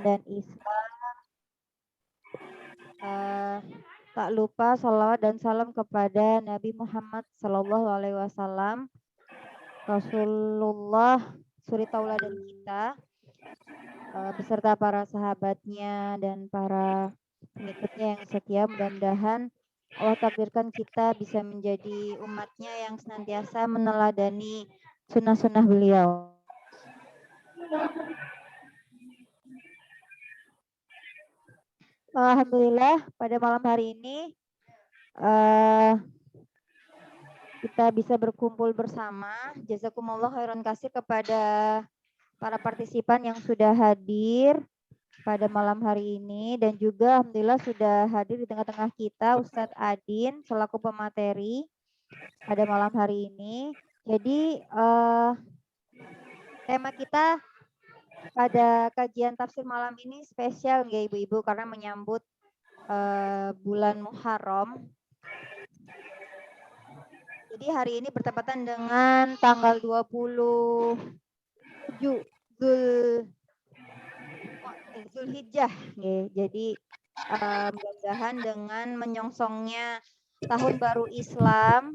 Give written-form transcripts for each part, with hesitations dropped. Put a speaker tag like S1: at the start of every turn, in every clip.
S1: dan Islam. Tak lupa salawat dan salam kepada Nabi Muhammad Sallallahu Alaihi Wasallam, Rasulullah suri tauladan kita, beserta para sahabatnya dan para pengikutnya yang setia. Mudah-mudahan Allah takdirkan kita bisa menjadi umatnya yang senantiasa meneladani sunnah-sunnah beliau. Alhamdulillah pada malam hari ini kita bisa berkumpul bersama. Jazakumullah khairan kasih kepada para partisipan yang sudah hadir pada malam hari ini, dan juga alhamdulillah sudah hadir di tengah-tengah kita Ustadz Adin selaku pemateri pada malam hari ini. Jadi tema kita pada kajian tafsir malam ini spesial ya ibu-ibu, karena menyambut bulan Muharram. Jadi hari ini bertepatan dengan tanggal 27 Zulhijjah. Jadi mudah-mudahan dengan menyongsongnya tahun baru Islam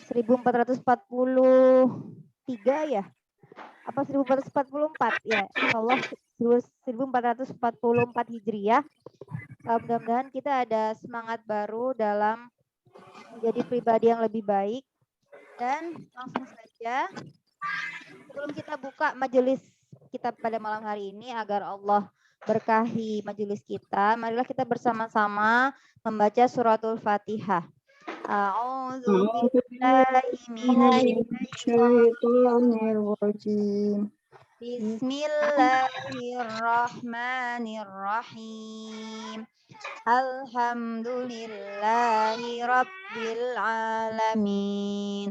S1: 1443 ya. Apa 1444 ya? Insyaallah 1444 Hijriah. Mudah-mudahan kita ada semangat baru dalam menjadi pribadi yang lebih baik. Dan langsung saja sebelum kita buka majelis kita pada malam hari ini, agar Allah berkahi majelis kita, marilah kita bersama-sama membaca suratul Fatihah. A'udzu billahi minasyaitonir rajim. Bismillahirrahmanirrahim. Alhamdulillahi rabbil alamin.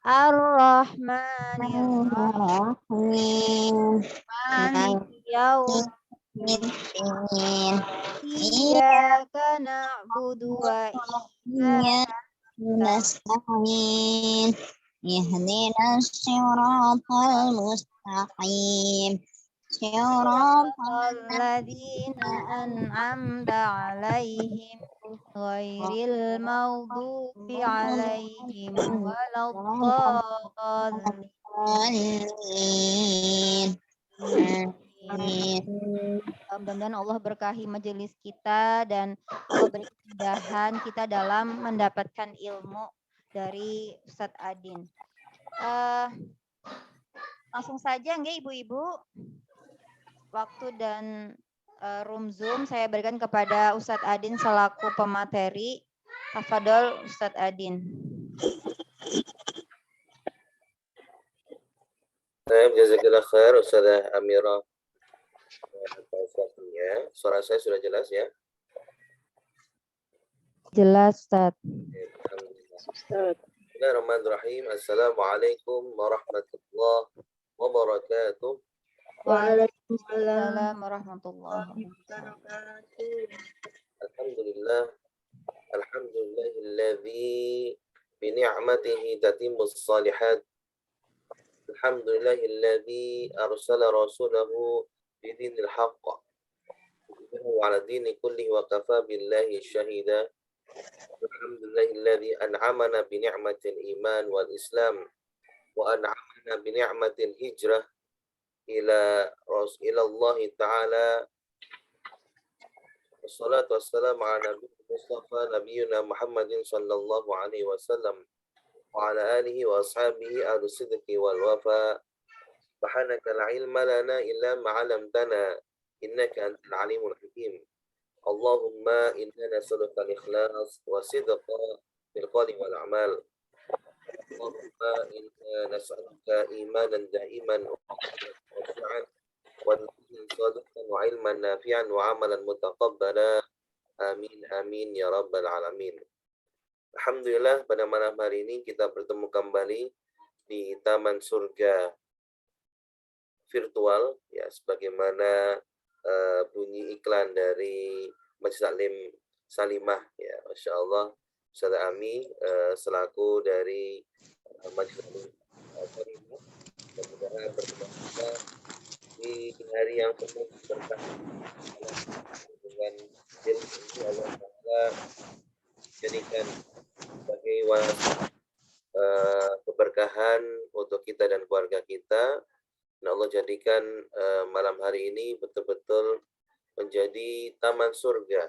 S1: Ar-Rahmanir-Rahim. Maliki yaumiddin. Iyyaka na'budu wa iyyaka nasta'in. Ihdinas siratal mustaqim. Siratal ladzina an'amta 'alaihim ghairil maghdubi 'alaihim waladdallin. Mudah-mudahan Allah berkahi majelis kita dan Allah beri kemudahan kita dalam mendapatkan ilmu dari Ustadz Adin. Langsung saja nggak ibu-ibu, waktu dan room Zoom saya berikan kepada Ustadz Adin selaku pemateri. Tafadhol Ustadz Adin.
S2: Jazakallah khair Ustazah Amira. Suara saya sudah jelas ya?
S1: Jelas Ustadz.
S2: Bismillahirrahmanirrahim. Assalamualaikum warahmatullahi wabarakatuh.
S1: Waalaikumsalam warahmatullahi wabarakatuh.
S2: Alhamdulillah. Alhamdulillahilladzi bi ni'matihi tatimmus shalihat. Alhamdulillahilladzi arsala rasulahu bidinil haqq wa 'ala dini kullihi wa kafa billahi syahida. Alhamdulillahilladzi an'amana bi ni'matil iman wal islam wa an'amana bi ni'matil hijrah ila Allah ta'ala. Wassalatu wassalamu ala Mustafa nabiyuna Muhammadin sallallahu alaihi wasallam wa ala alihi wa ashabihi ahlu sidqi wal wafa. Subhanaka la ilma lana illa ma 'allamtana innaka antal alimul hakim. Allahumma inna nas'aluka al-ikhlas wa sidqa fil qawli wal a'mal. Allahumma inna nas'aluka imanan da'iman wa wasi'an wa nabiyyan sadiqan wa ilman nafi'an wa amalan mutaqabbala. Amin amin ya rabbal alamin. Alhamdulillah, pada malam hari ini kita bertemu kembali di Taman Surga virtual ya, sebagaimana bunyi iklan dari Majelis Taklim Salimah ya. Masya Allah, Ustaz Ami selaku dari Majelis Taklim Salimah, mudah-mudahan berkembang di di hari yang penuh berkah dengan ilmu ini Allah Ta'ala jadikan sebagai keberkahan untuk kita dan keluarga kita. Dan Allah jadikan malam hari ini betul-betul menjadi taman surga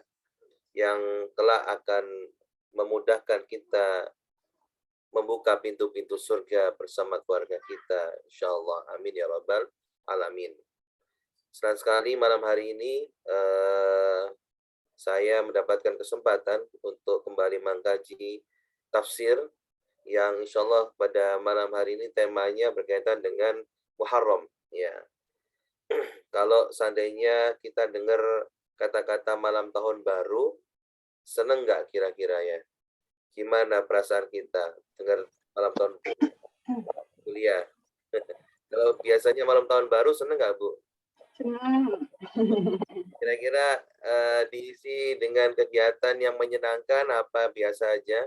S2: yang kelak akan memudahkan kita membuka pintu-pintu surga bersama keluarga kita, insyaallah. Amin ya rabbal alamin. Senang sekali malam hari ini saya mendapatkan kesempatan untuk kembali mengkaji tafsir yang insyaallah pada malam hari ini temanya berkaitan dengan Muharram. Ya, kalau seandainya kita dengar kata-kata malam tahun baru, seneng nggak kira-kira ya? Gimana perasaan kita dengar malam tahun kuliah? Kalau biasanya malam tahun baru seneng nggak, Bu?
S3: Senang.
S2: Kira-kira diisi dengan kegiatan yang menyenangkan apa biasa aja?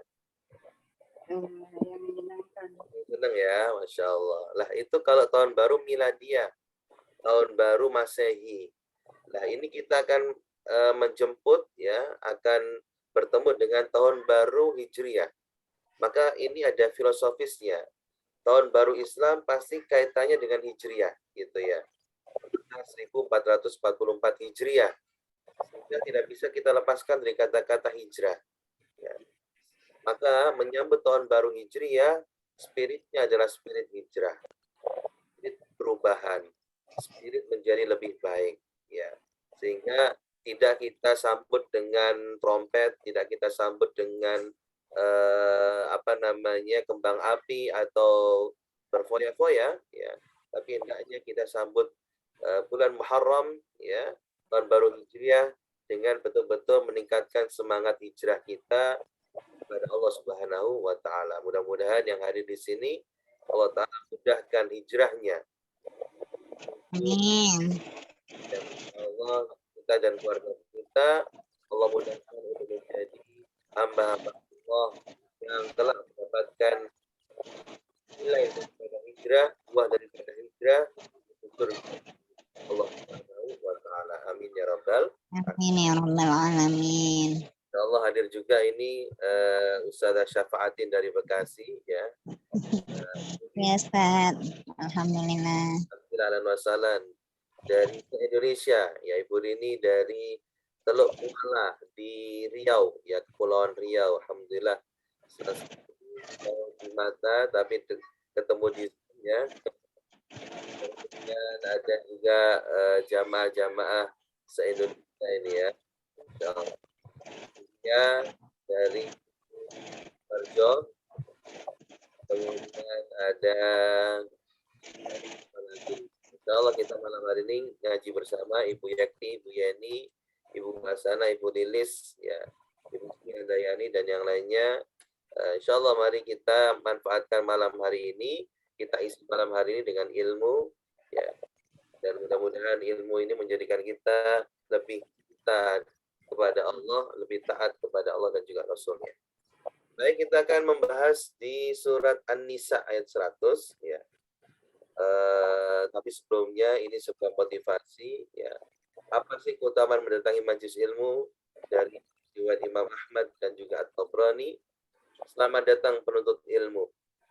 S3: Yang menyenangkan.
S2: Seneng ya, Masya Allah. Lah itu kalau tahun baru Miladiah, tahun baru Masehi. Nah ini kita akan menjemput ya, akan bertemu dengan tahun baru Hijriah. Maka ini ada filosofisnya. Tahun baru Islam pasti kaitannya dengan Hijriah, gitu ya. 1444 Hijriah. Sehingga tidak bisa kita lepaskan dari kata-kata hijrah. Ya. Maka menyambut tahun baru Hijriah, spiritnya adalah spirit hijrah. Spirit perubahan. Spirit menjadi lebih baik. Ya. Sehingga tidak kita sambut dengan trompet, tidak kita sambut dengan kembang api atau berfoya-foya, ya. Tapi hendaknya kita sambut bulan Muharram, ya, tahun baru Hijriah dengan betul-betul meningkatkan semangat hijrah kita kepada Allah Subhanahu wa Ta'ala. Mudah-mudahan yang hadir di sini Allah Ta'ala mudahkan hijrahnya.
S4: Amin.
S2: Dan Allah kita dan keluarga kita Allah mudahkan untuk menjadi hamba-hamba Allah yang telah mendapatkan nilai daripada hijrah, buah daripada hijrah, surga Allah Subhanahu wa Ta'ala. Amin ya rabbal
S4: Amin ya rabbal alamin.
S2: Allah hadir juga ini Ustazah Syafaatin dari Bekasi ya.
S4: Ya Ustaz, alhamdulillah.
S2: Ahlan wa sahlan dari Indonesia ya, Ibu Rini dari Teluk Kuala di Riau ya, Kepulauan Riau. Alhamdulillah di mata tapi ketemu di ya. Dan ada juga jamaah-jamaah se-Indonesia ini ya. Ya dari Parjo, kemudian ada insyaallah kita malam hari ini ngaji bersama Ibu Yakti, Ibu Yeni, Ibu Masana, Ibu Lilis, ya, Ibu Dayani dan yang lainnya. Insyaallah mari kita manfaatkan malam hari ini, kita isi malam hari ini dengan ilmu, ya, dan mudah-mudahan ilmu ini menjadikan kita lebih taat kepada Allah, lebih taat kepada Allah dan juga Rasulnya. Baik, kita akan membahas di surat An-Nisa ayat 100, ya. Tapi sebelumnya ini sebuah motivasi ya. Apa sih keutamaan mendatangi majelis ilmu dari riwayat Imam Ahmad dan juga At-Tabrani? Selamat datang penuntut ilmu.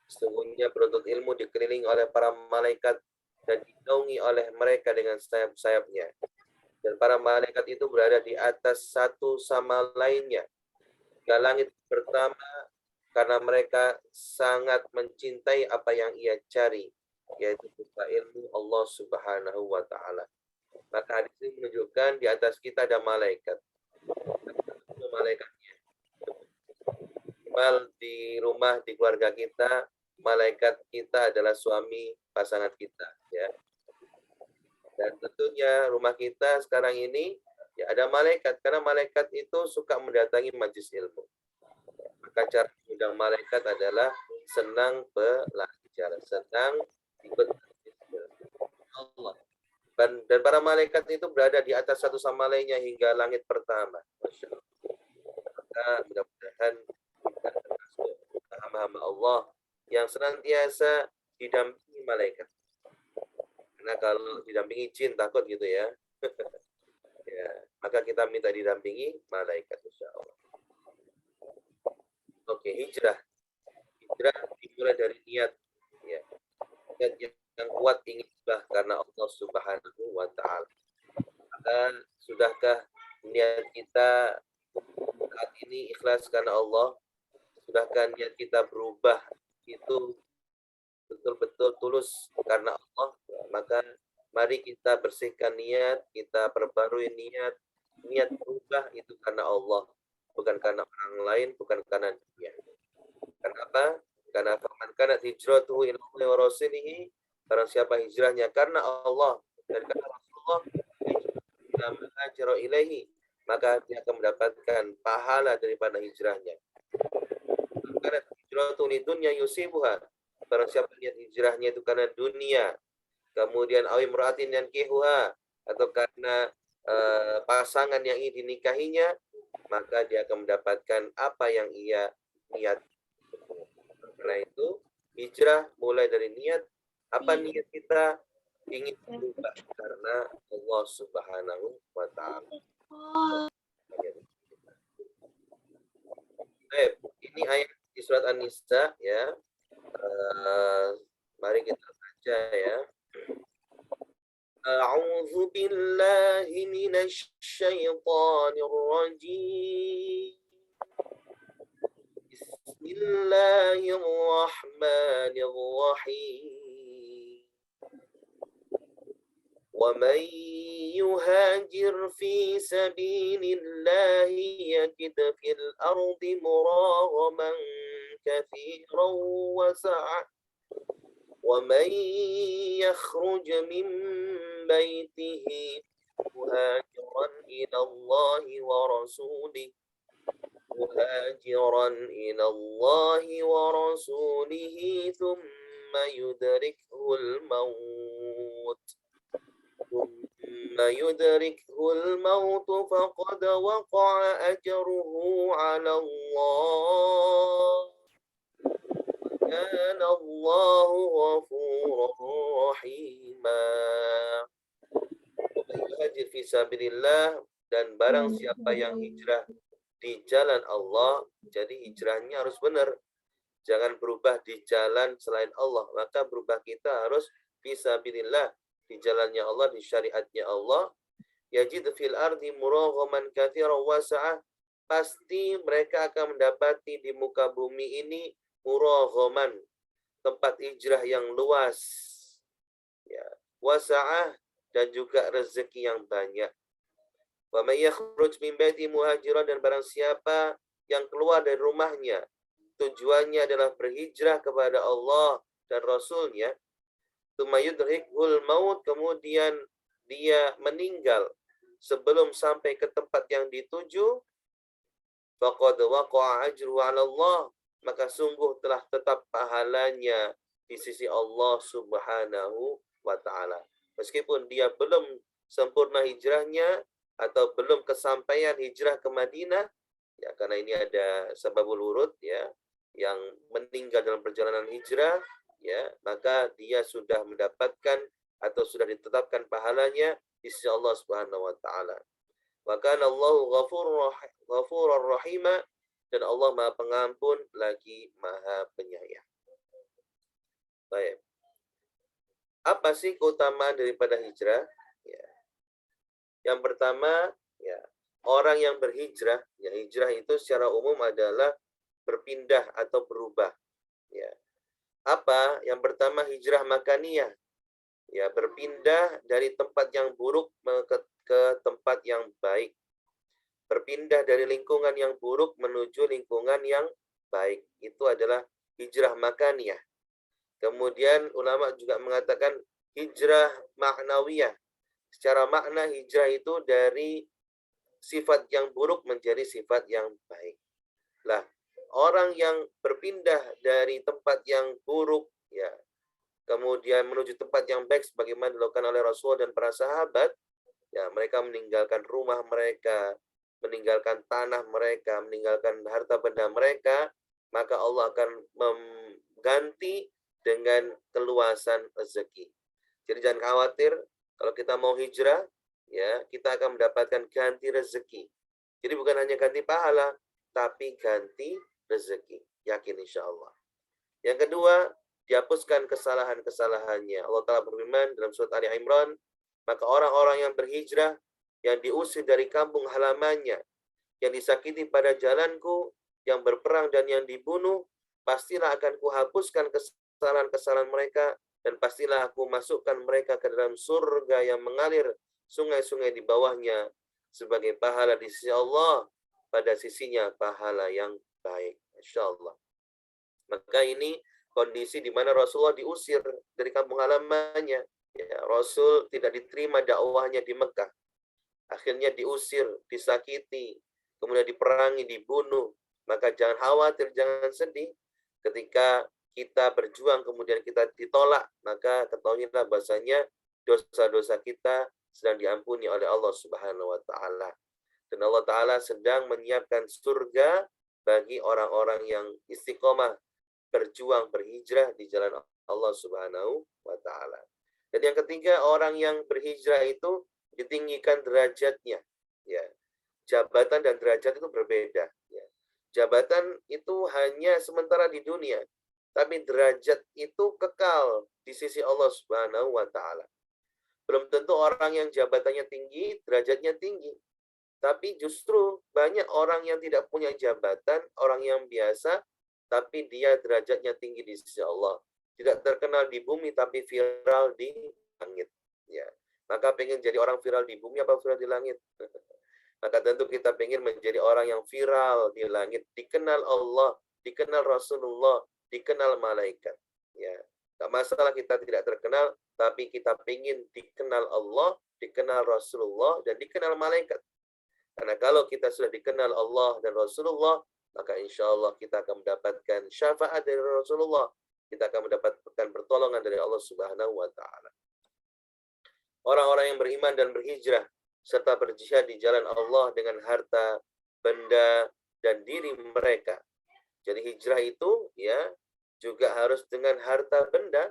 S2: Sesungguhnya penuntut ilmu dikelilingi oleh para malaikat dan dinaungi oleh mereka dengan sayap-sayapnya. Dan para malaikat itu berada di atas satu sama lainnya. Di langit pertama karena mereka sangat mencintai apa yang ia cari, yaitu berupa ilmu Allah Subhanahu wa Ta'ala. Maka hadis ini menunjukkan di atas kita ada malaikat. Malaikatnya. Minimal di rumah, di keluarga kita, malaikat kita adalah suami pasangan kita, ya. Dan tentunya rumah kita sekarang ini ya ada malaikat, karena malaikat itu suka mendatangi majelis ilmu. Maka cara mengundang malaikat adalah senang belajar, senang ikut Allah. Dan para malaikat itu berada di atas satu sama lainnya hingga langit pertama. Masya Allah. Maka mudah-mudahan kita termasuk hamba-hamba Allah yang senantiasa didampingi malaikat. Karena kalau didampingi jin takut gitu ya. Ya, maka kita minta didampingi malaikat insyaallah. Oke, hijrah. Hijrah dimulai dari niat ya. Niat yang kuat ingin hijrah karena Allah Subhanahu wa taala. Maka sudahkah niat kita saat ini ikhlas karena Allah? Sudahkah niat kita berubah itu betul-betul tulus karena Allah? Maka mari kita bersihkan niat, kita perbarui niat. Niat berubah itu karena Allah, bukan karena orang lain, bukan karena dunia. Kenapa? Karena faman kanat hijratuhu ila Allah wa rasulihi, barang siapa hijrahnya karena Allah dan karena Rasulullah, ila ma hajara ilaihi, maka dia akan mendapatkan pahala daripada hijrahnya. Karena hijratuhu lidunya yusibuha, barang siapa niat hijrahnya itu karena dunia, kemudian awi muraatin yang kihuha, atau karena pasangan yang ingin dinikahinya, maka dia akan mendapatkan apa yang ia niat. Karena itu hijrah mulai dari niat. Apa niat kita? Ingin berubah karena Allah Subhanahu wa taala. Ini ayat di surat An-Nisa ya. Mari kita baca ya. A'udzu billahi minasy syaithanir rajim. Bismillahirrahmanirrahim. ومن يهاجر في سبيل الله يجد في الأرض مراغما كثيرا وسعة ومن يخرج من بيته مهاجرا إلى الله ورسوله ثم يدركه الموت فقد وقع أجره على الله كان الله غفورا رحيما. Hajir fi sabilillah, dan barang siapa yang hijrah di jalan Allah, jadi hijrahnya harus benar. Jangan berubah di jalan selain Allah, maka berubah kita harus fi sabilillah, di jalannya Allah, di syariatnya Allah. Yajid fil ardi muraghaman katsiran wasa'ah, pasti mereka akan mendapati di muka bumi ini muraghaman, tempat hijrah yang luas ya, wasa'ah, dan juga rezeki yang banyak. Wa may yakhruj min baiti muhajiran, dan barang siapa yang keluar dari rumahnya tujuannya adalah berhijrah kepada Allah dan Rasulnya, tsumma yudrikhul maut, kemudian dia meninggal sebelum sampai ke tempat yang dituju, faqad waqa'a ajru 'ala Allah, maka sungguh telah tetap pahalanya di sisi Allah Subhanahu wa taala. Meskipun dia belum sempurna hijrahnya atau belum kesampaian hijrah ke Madinah, ya, karena ini ada sababul wurud ya, yang meninggal dalam perjalanan hijrah, ya, maka dia sudah mendapatkan atau sudah ditetapkan pahalanya di sisi Allah Subhanahu wa taala. Wa kana Allahu ghafurur rahima, dan Allah Maha Pengampun lagi Maha Penyayang. Baik. Apa sih keutamaan daripada hijrah? Ya. Yang pertama, ya, orang yang berhijrah, ya, hijrah itu secara umum adalah berpindah atau berubah. Ya. Apa? Yang pertama hijrah makaniyah. Ya, berpindah dari tempat yang buruk ke tempat yang baik. Berpindah dari lingkungan yang buruk menuju lingkungan yang baik. Itu adalah hijrah makaniyah. Kemudian ulama juga mengatakan hijrah ma'nawiyah. Secara makna hijrah itu dari sifat yang buruk menjadi sifat yang baik. Lah, orang yang berpindah dari tempat yang buruk, ya, kemudian menuju tempat yang baik sebagaimana dilakukan oleh Rasul dan para sahabat, ya, mereka meninggalkan rumah mereka, meninggalkan tanah mereka, meninggalkan harta benda mereka, maka Allah akan mengganti dengan keluasan rezeki. Jadi jangan khawatir kalau kita mau hijrah, ya kita akan mendapatkan ganti rezeki. Jadi bukan hanya ganti pahala, tapi ganti rezeki. Yakin insya Allah. Yang kedua, dihapuskan kesalahan-kesalahannya. Allah Ta'ala berfirman dalam surat Ali Imran, maka orang-orang yang berhijrah, yang diusir dari kampung halamannya, yang disakiti pada jalanku, yang berperang dan yang dibunuh, pastilah akan kuhapuskan kesalahan-kesalahan mereka, dan pastilah aku masukkan mereka ke dalam surga yang mengalir sungai-sungai di bawahnya sebagai pahala di sisi Allah, pada sisinya pahala yang baik. Insyaallah. Maka ini kondisi di mana Rasulullah diusir dari kampung halamannya. Ya, Rasul tidak diterima dakwahnya di Mekah. Akhirnya diusir, disakiti, kemudian diperangi, dibunuh. Maka jangan khawatir, jangan sedih. Ketika kita berjuang kemudian kita ditolak, maka ketahuilah bahasanya dosa-dosa kita sedang diampuni oleh Allah Subhanahu wa taala. Dan Allah taala sedang menyiapkan surga bagi orang-orang yang istiqomah berjuang berhijrah di jalan Allah Subhanahu wa taala. Dan yang ketiga, orang yang berhijrah itu ditinggikan derajatnya, ya. Jabatan dan derajat itu berbeda, ya. Jabatan itu hanya sementara di dunia, tapi derajat itu kekal di sisi Allah Subhanahu wa taala. Belum tentu orang yang jabatannya tinggi, derajatnya tinggi. Tapi justru banyak orang yang tidak punya jabatan, orang yang biasa, tapi dia derajatnya tinggi di sisi Allah. Tidak terkenal di bumi, tapi viral di langit. Ya. Maka pengen jadi orang viral di bumi apa viral di langit? Maka tentu kita pengen menjadi orang yang viral di langit, dikenal Allah, dikenal Rasulullah, dikenal malaikat. Ya, gak masalah kita tidak terkenal, tapi kita pengen dikenal Allah, dikenal Rasulullah, dan dikenal malaikat. Karena kalau kita sudah dikenal Allah dan Rasulullah, maka insya Allah kita akan mendapatkan syafaat dari Rasulullah. Kita akan mendapatkan pertolongan dari Allah Subhanahu wa taala. Orang-orang yang beriman dan berhijrah serta berjihad di jalan Allah dengan harta, benda, dan diri mereka. Jadi hijrah itu ya juga harus dengan harta benda.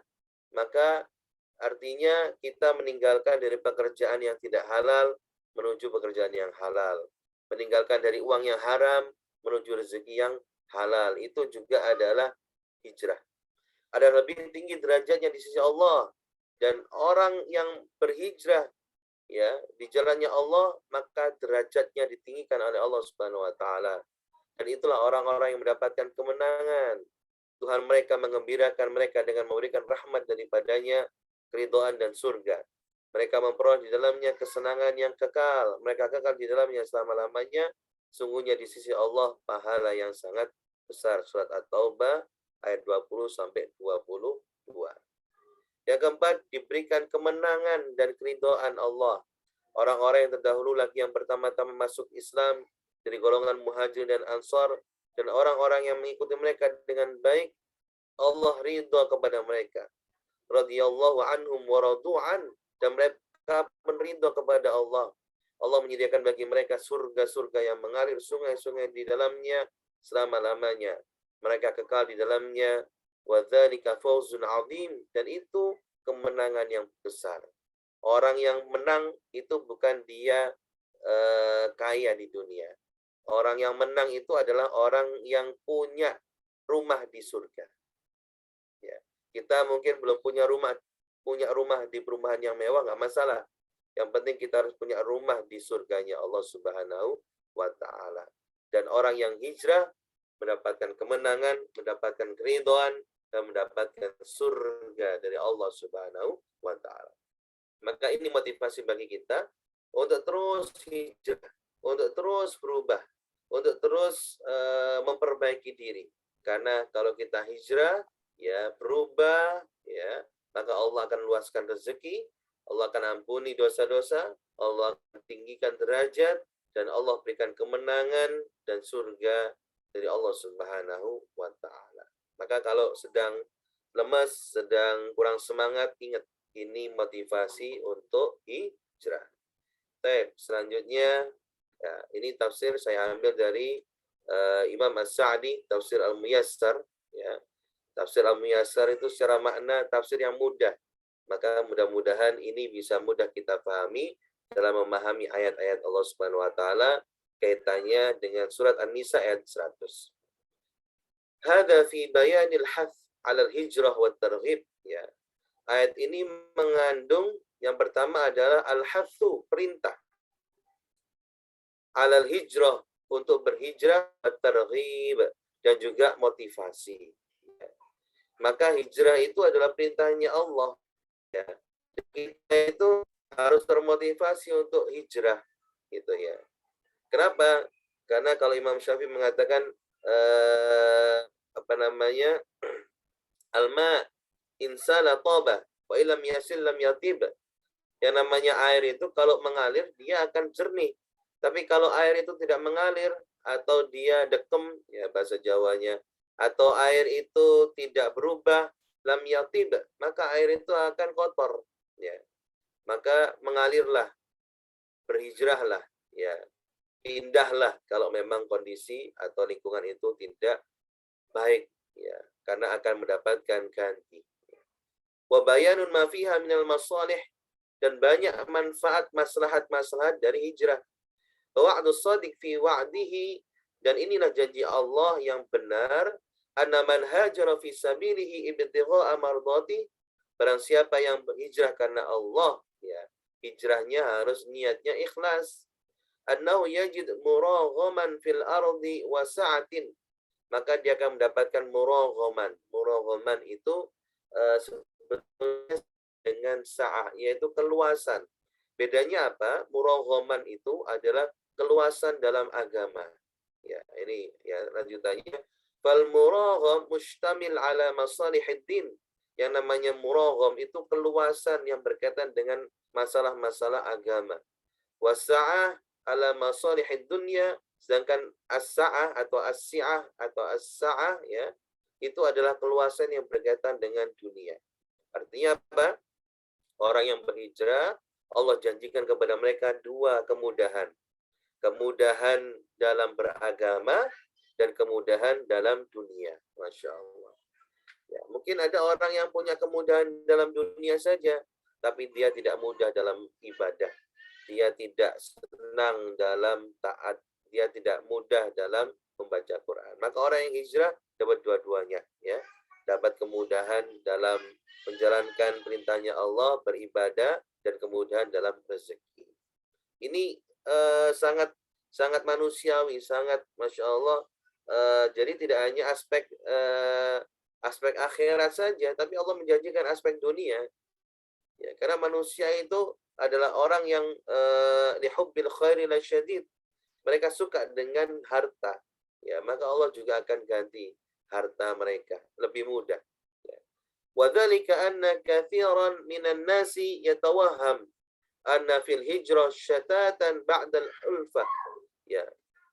S2: Maka artinya kita meninggalkan dari pekerjaan yang tidak halal menuju pekerjaan yang halal. Meninggalkan dari uang yang haram menuju rezeki yang halal. Itu juga adalah hijrah. Ada lebih tinggi derajatnya di sisi Allah. Dan orang yang berhijrah ya di jalannya Allah, maka derajatnya ditinggikan oleh Allah Subhanahu wa taala. Dan itulah orang-orang yang mendapatkan kemenangan. Tuhan mereka mengembirakan mereka dengan memberikan rahmat daripadanya, keridhaan dan surga. Mereka memperoleh di dalamnya kesenangan yang kekal. Mereka kekal di dalamnya selama-lamanya. Sungguhnya di sisi Allah pahala yang sangat besar. Surat At-Taubah ayat 20 sampai 22. Yang keempat, diberikan kemenangan dan keridhaan Allah. Orang-orang yang terdahulu lagi yang pertama-tama masuk Islam dari golongan Muhajir dan Ansar, dan orang-orang yang mengikuti mereka dengan baik, Allah ridha kepada mereka. Radhiyallahu anhum wa radu'an, dan mereka meridha kepada Allah. Allah menyediakan bagi mereka surga-surga yang mengalir sungai-sungai di dalamnya selama-lamanya. Mereka kekal di dalamnya. Wa dzalika fawzun 'adzim, dan itu kemenangan yang besar. Orang yang menang itu bukan dia kaya di dunia. Orang yang menang itu adalah orang yang punya rumah di surga. Ya. Kita mungkin belum punya rumah di perumahan yang mewah, nggak masalah. Yang penting kita harus punya rumah di surganya Allah Subhanahu wa taala. Dan orang yang hijrah mendapatkan kemenangan, mendapatkan keridhaan, dan mendapatkan surga dari Allah Subhanahu wa taala. Maka ini motivasi bagi kita untuk terus hijrah, untuk terus berubah, untuk terus memperbaiki diri. Karena kalau kita hijrah, ya berubah, ya maka Allah akan luaskan rezeki, Allah akan ampuni dosa-dosa, Allah akan tinggikan derajat, dan Allah berikan kemenangan dan surga dari Allah Subhanahu wa taala. Maka kalau sedang lemas, sedang kurang semangat, ingat ini motivasi untuk hijrah. Baik, selanjutnya ya, ini tafsir saya ambil dari Imam As-Sa'di, tafsir Al-Muyassar ya. Tafsir Al-Muyassar itu secara makna tafsir yang mudah. Maka mudah-mudahan ini bisa mudah kita pahami dalam memahami ayat-ayat Allah Subhanahu wa taala kaitannya dengan surat An-Nisa ayat 100. Hada fi bayanil hath 'alal hijrah wat targhib, ya. Ayat ini mengandung yang pertama adalah al-hathu, perintah. 'Alal hijrah, untuk berhijrah, at-targhib, dan juga motivasi. Maka hijrah itu adalah perintahnya Allah. Ya. Kita itu harus termotivasi untuk hijrah, gitu ya. Kenapa? Karena kalau Imam Syafi'i mengatakan alma insala taba wa illam yasil lam yatib. Yang namanya air itu kalau mengalir dia akan jernih. Tapi kalau air itu tidak mengalir atau dia dekem, ya bahasa Jawanya, atau air itu tidak berubah, lam yatib, maka air itu akan kotor, ya. Maka mengalirlah, berhijrahlah, ya. Pindahlah kalau memang kondisi atau lingkungan itu tidak baik, ya, karena akan mendapatkan ganti. Wa bayanun ma fiha minal masalih, dan banyak manfaat maslahat-maslahat dari hijrah. Wa'dus shadiq fi wa'dihi, dan inilah janji Allah yang benar, anna man hajara fi sabilihi ibtigha'a mardati, barang siapa yang berhijrah karena Allah, ya, hijrahnya harus niatnya ikhlas. Annahu yajid muraghaman fil ardi wa sa'atin, maka dia akan mendapatkan muraghaman. Muraghaman itu sebetulnya dengan sa'ah, yaitu keluasan. Bedanya apa? Muraghaman itu adalah keluasan dalam agama. Ya, ini ya lanjutannya. Fal muragham mustamil ala masalihid din. Yang namanya muragham itu keluasan yang berkaitan dengan masalah-masalah agama. Wasa'ah ala masalihid dunya, sedangkan as-sa'ah atau as-si'ah atau as-sa'ah, ya, itu adalah keluasan yang berkaitan dengan dunia. Artinya apa? Orang yang berhijrah, Allah janjikan kepada mereka dua kemudahan. Kemudahan dalam beragama dan kemudahan dalam dunia. Masya Allah. Ya, mungkin ada orang yang punya kemudahan dalam dunia saja, tapi dia tidak mudah dalam ibadah. Dia tidak senang dalam taat. Dia tidak mudah dalam membaca Quran. Maka orang yang hijrah dapat dua-duanya, ya. Dapat kemudahan dalam menjalankan perintahnya Allah, beribadah, dan kemudahan dalam rezeki. Ini sangat manusiawi, sangat Masya Allah. Jadi tidak hanya aspek akhirat saja, tapi Allah menjanjikan aspek dunia. Ya, karena manusia itu adalah orang yang lihubbil khairi lasyadid. Mereka suka dengan harta. Ya, maka Allah juga akan ganti harta mereka lebih mudah. Wadzalika anna katsiran minan nasi yatawahham anna fil hijrah syatatan ba'dal ulfah. Ya,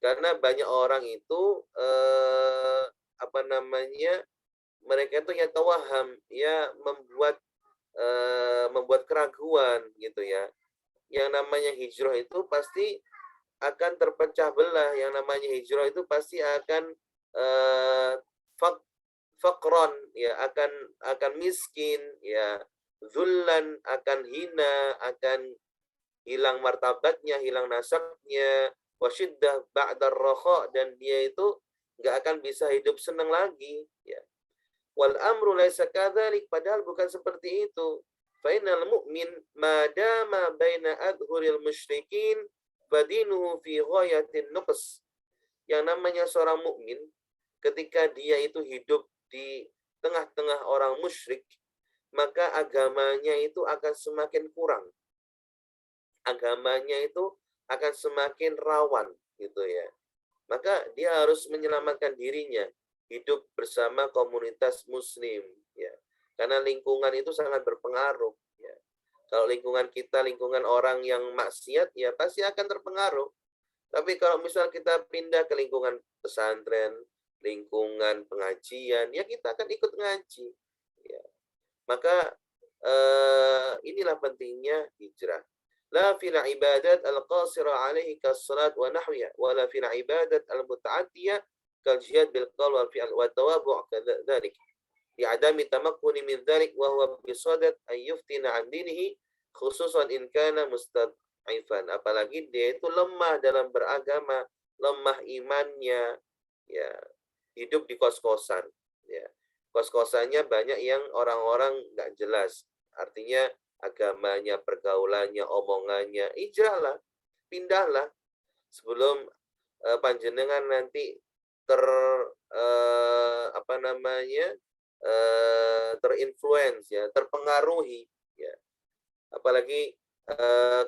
S2: karena banyak orang itu mereka itu yatawahham, ya, membuat keraguan gitu ya. Yang namanya hijrah itu pasti akan terpecah belah. Yang namanya hijrah itu pasti akan faqran, ya, akan miskin, ya, zullan, akan hina, akan hilang martabatnya, hilang nasabnya, wasyiddah ba'dar rakha, dan dia itu nggak akan bisa hidup senang lagi, ya. Wal amru laisa kadzalik, padahal bukan seperti itu. Fa innal mu'min madama baina adhuril musyrikin fadinuhu fi ghayatin nuqs. Yang namanya seorang mukmin ketika dia itu hidup di tengah-tengah orang musyrik, maka agamanya itu akan semakin kurang. Agamanya itu akan semakin rawan, gitu ya. Maka dia harus menyelamatkan dirinya, hidup bersama komunitas muslim, ya. Karena lingkungan itu sangat berpengaruh, ya. Kalau lingkungan kita, lingkungan orang yang maksiat, ya pasti akan terpengaruh. Tapi kalau misal kita pindah ke lingkungan pesantren, lingkungan pengajian, ya kita akan ikut ngaji, ya. Maka inilah pentingnya hijrah. La fil ibadat al-qasira alaihi kas-salat wa nahwiha, wa la fil ibadat al-muta'addiyah kal jihad bil qawl wal fi'l wa tawabu' kadzalik. adami tamakkuni min dzalik wa huwa bisadat ay yuftina an dinihi khususan in kana mustad'ifan. Apalagi dia itu lemah dalam beragama, lemah imannya, ya, hidup di kos-kosan, ya. Kos-kosannya banyak yang orang-orang nggak jelas, artinya agamanya, pergaulannya, omongannya. Hijrahlah, pindahlah sebelum panjenengan nanti terinfluence, ya, terpengaruhi, ya. Apalagi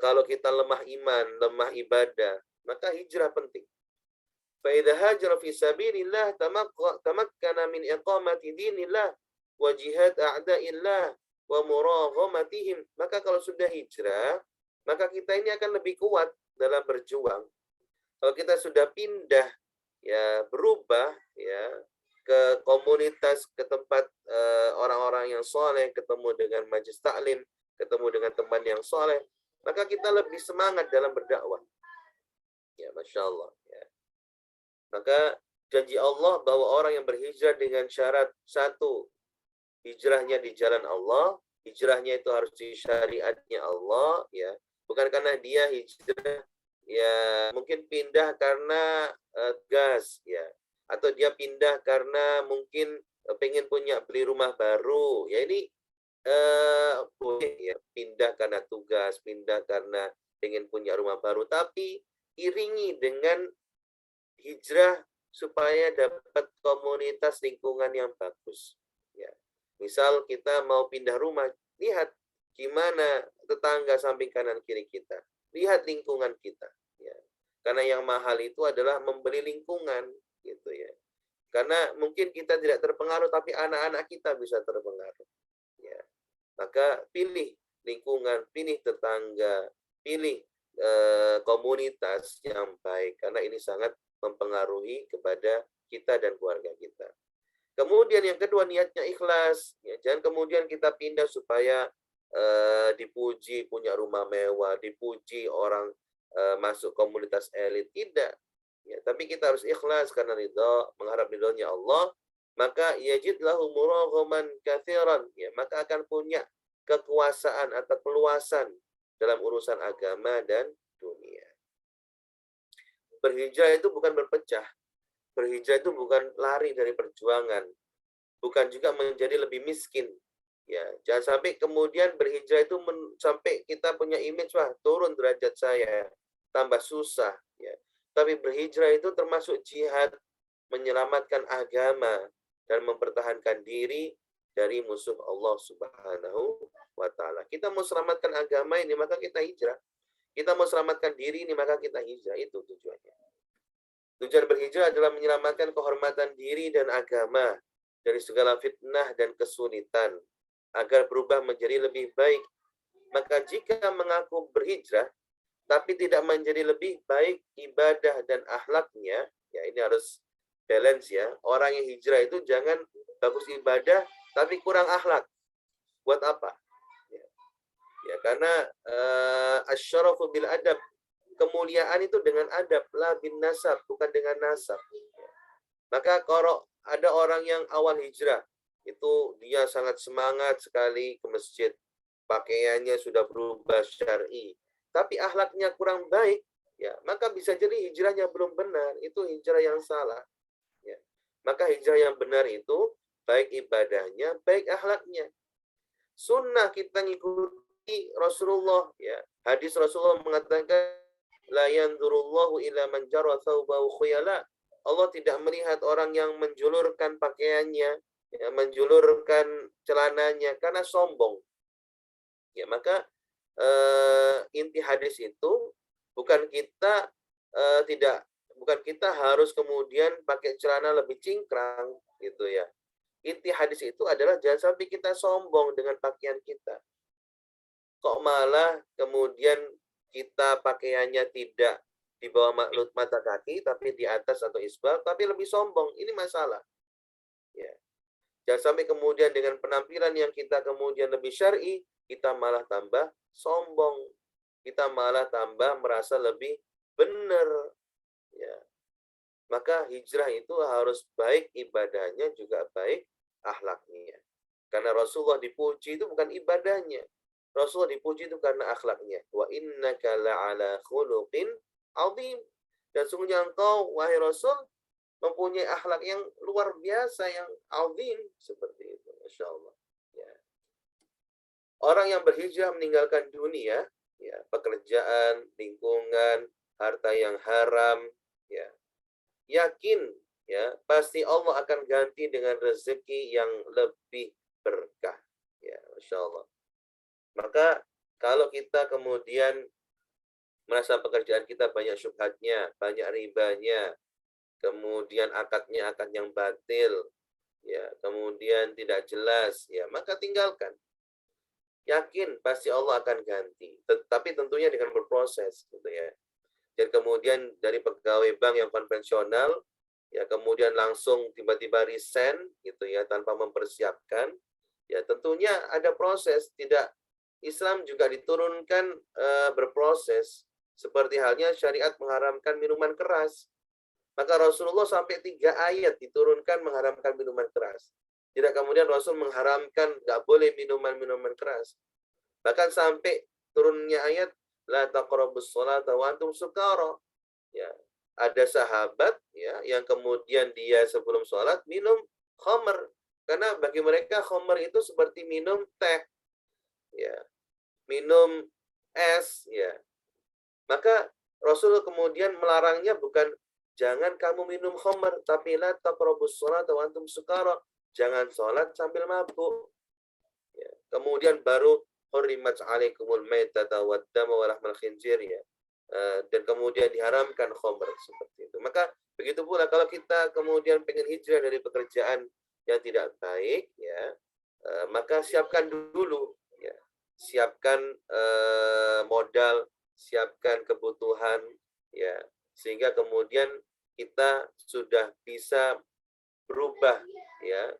S2: kalau kita lemah iman, lemah ibadah, maka hijrah penting. فإذا هاجر في سبيل الله تمكن من إقامة دين الله وجهاد أعداء الله ومراغمتهم. Maka kalau sudah hijrah, maka kita ini akan lebih kuat dalam berjuang. Kalau kita sudah pindah, ya, berubah, ya, ke komunitas, ke tempat orang-orang yang soleh, ketemu dengan majelis taklim, ketemu dengan teman yang soleh, maka kita lebih semangat dalam berdakwah. Ya, Masya Allah. Ya. Maka janji Allah bahwa orang yang berhijrah dengan syarat satu, hijrahnya di jalan Allah, hijrahnya itu harus di syariatnya Allah, ya, bukan karena dia hijrah, ya, mungkin pindah karena gas, ya, atau dia pindah karena mungkin pengen beli rumah baru, ya, ini boleh, ya, pindah karena tugas, pindah karena pengen punya rumah baru, tapi iringi dengan hijrah supaya dapat komunitas lingkungan yang bagus. Ya. Misal kita mau pindah rumah, lihat gimana tetangga samping kanan kiri kita. Lihat lingkungan kita. Ya. Karena yang mahal itu adalah membeli lingkungan, gitu, ya. Karena mungkin kita tidak terpengaruh, tapi anak-anak kita bisa terpengaruh. Ya. Maka pilih lingkungan, pilih tetangga, pilih komunitas yang baik, karena ini sangat mempengaruhi kepada kita dan keluarga kita. Kemudian yang kedua, niatnya ikhlas. Ya, jangan kemudian kita pindah supaya dipuji punya rumah mewah, dipuji orang masuk komunitas elit. Tidak. Ya, tapi kita harus ikhlas karena ridha, mengharap ridhonya Allah. Maka yajid lahu muraghaman katsiran. Ya, maka akan punya kekuasaan atau keluasan dalam urusan agama dan dunia. Berhijrah itu bukan berpecah. Berhijrah itu bukan lari dari perjuangan. Bukan juga menjadi lebih miskin. Ya, jangan sampai kemudian berhijrah itu sampai kita punya image, wah, turun derajat saya, tambah susah. Ya. Tapi berhijrah itu termasuk jihad, menyelamatkan agama, dan mempertahankan diri dari musuh Allah Subhanahu wa Ta'ala. Kita mau selamatkan agama ini, maka kita hijrah. Kita mau selamatkan diri ini, maka kita hijrah. Itu tujuannya. Tujuan berhijrah adalah menyelamatkan kehormatan diri dan agama dari segala fitnah dan kesulitan, agar berubah menjadi lebih baik. Maka jika mengaku berhijrah, tapi tidak menjadi lebih baik ibadah dan akhlaknya, ya, ini harus balance, ya. Orang yang hijrah itu jangan bagus ibadah, tapi kurang akhlak. Buat apa? Ya, karena asyarafu bil adab, kemuliaan itu dengan adab, la bin nasab, bukan dengan nasab. Maka kalau ada orang yang awal hijrah, itu dia sangat semangat sekali ke masjid, pakaiannya sudah berubah syar'i, tapi akhlaknya kurang baik, ya, maka bisa jadi hijrahnya belum benar, itu hijrah yang salah. Ya. Maka hijrah yang benar itu baik ibadahnya, baik akhlaknya. Sunnah kita ngikuti Rasulullah, ya. Hadis Rasulullah mengatakan la yanzurullahu ila man jarra thawbahu khuyala. Allah tidak melihat orang yang menjulurkan pakaiannya, ya, menjulurkan celananya karena sombong. Ya, maka inti hadis itu bukan kita bukan kita harus kemudian pakai celana lebih cingkrang, gitu, ya. Inti hadis itu adalah jangan sampai kita sombong dengan pakaian kita. Kok malah kemudian kita pakaiannya tidak di bawah mata kaki, tapi di atas atau isbal, tapi lebih sombong. Ini masalah. Ya. Jangan sampai kemudian dengan penampilan yang kita kemudian lebih syar'i, kita malah tambah sombong. Kita malah tambah merasa lebih benar. Ya. Maka hijrah itu harus baik ibadahnya, juga baik akhlaknya. Karena Rasulullah dipuji itu bukan ibadahnya. Rasulullah dipuji itu karena akhlaknya. Wa innaka la'ala khuluqin azim. Dan sungguhnya engkau, wahai Rasul, mempunyai akhlak yang luar biasa, yang azim. Seperti itu. Masya Allah. Ya. Orang yang berhijrah meninggalkan dunia, ya, pekerjaan, lingkungan, harta yang haram, ya, yakin, ya, pasti Allah akan ganti dengan rezeki yang lebih berkah. Ya, Masya Allah. Maka kalau kita kemudian merasa pekerjaan kita banyak syubhatnya, banyak ribanya, kemudian akadnya akad yang batil, ya, kemudian tidak jelas, ya, maka tinggalkan. Yakin pasti Allah akan ganti, tapi tentunya dengan berproses, gitu ya. Dan kemudian dari pegawai bank yang konvensional, ya, kemudian langsung tiba-tiba resign, gitu ya, tanpa mempersiapkan, ya, tentunya ada proses. Tidak, Islam juga diturunkan berproses, seperti halnya syariat mengharamkan minuman keras. Maka Rasulullah sampai 3 ayat diturunkan mengharamkan minuman keras. Tidak kemudian Rasul mengharamkan nggak boleh minuman-minuman keras. Bahkan sampai turunnya ayat la taqrabus sholata wa antum sukara. Ya, ada sahabat, ya, yang kemudian dia sebelum sholat minum khamr, karena bagi mereka khamr itu seperti minum teh, ya, minum es, ya. Maka Rasul kemudian melarangnya bukan jangan kamu minum khamr, tapi la taqrabus sholata wa antum sukara, jangan sholat sambil mabuk. Ya. Kemudian baru hurrimat 'alaikumul maitata wad-dama wa lahmal khinzir, ya. Dan kemudian diharamkan khamr, seperti itu. Maka begitu pula kalau kita kemudian pengen hijrah dari pekerjaan yang tidak baik, ya, maka siapkan dulu, ya. Siapkan modal, siapkan kebutuhan, ya, sehingga kemudian kita sudah bisa berubah, ya,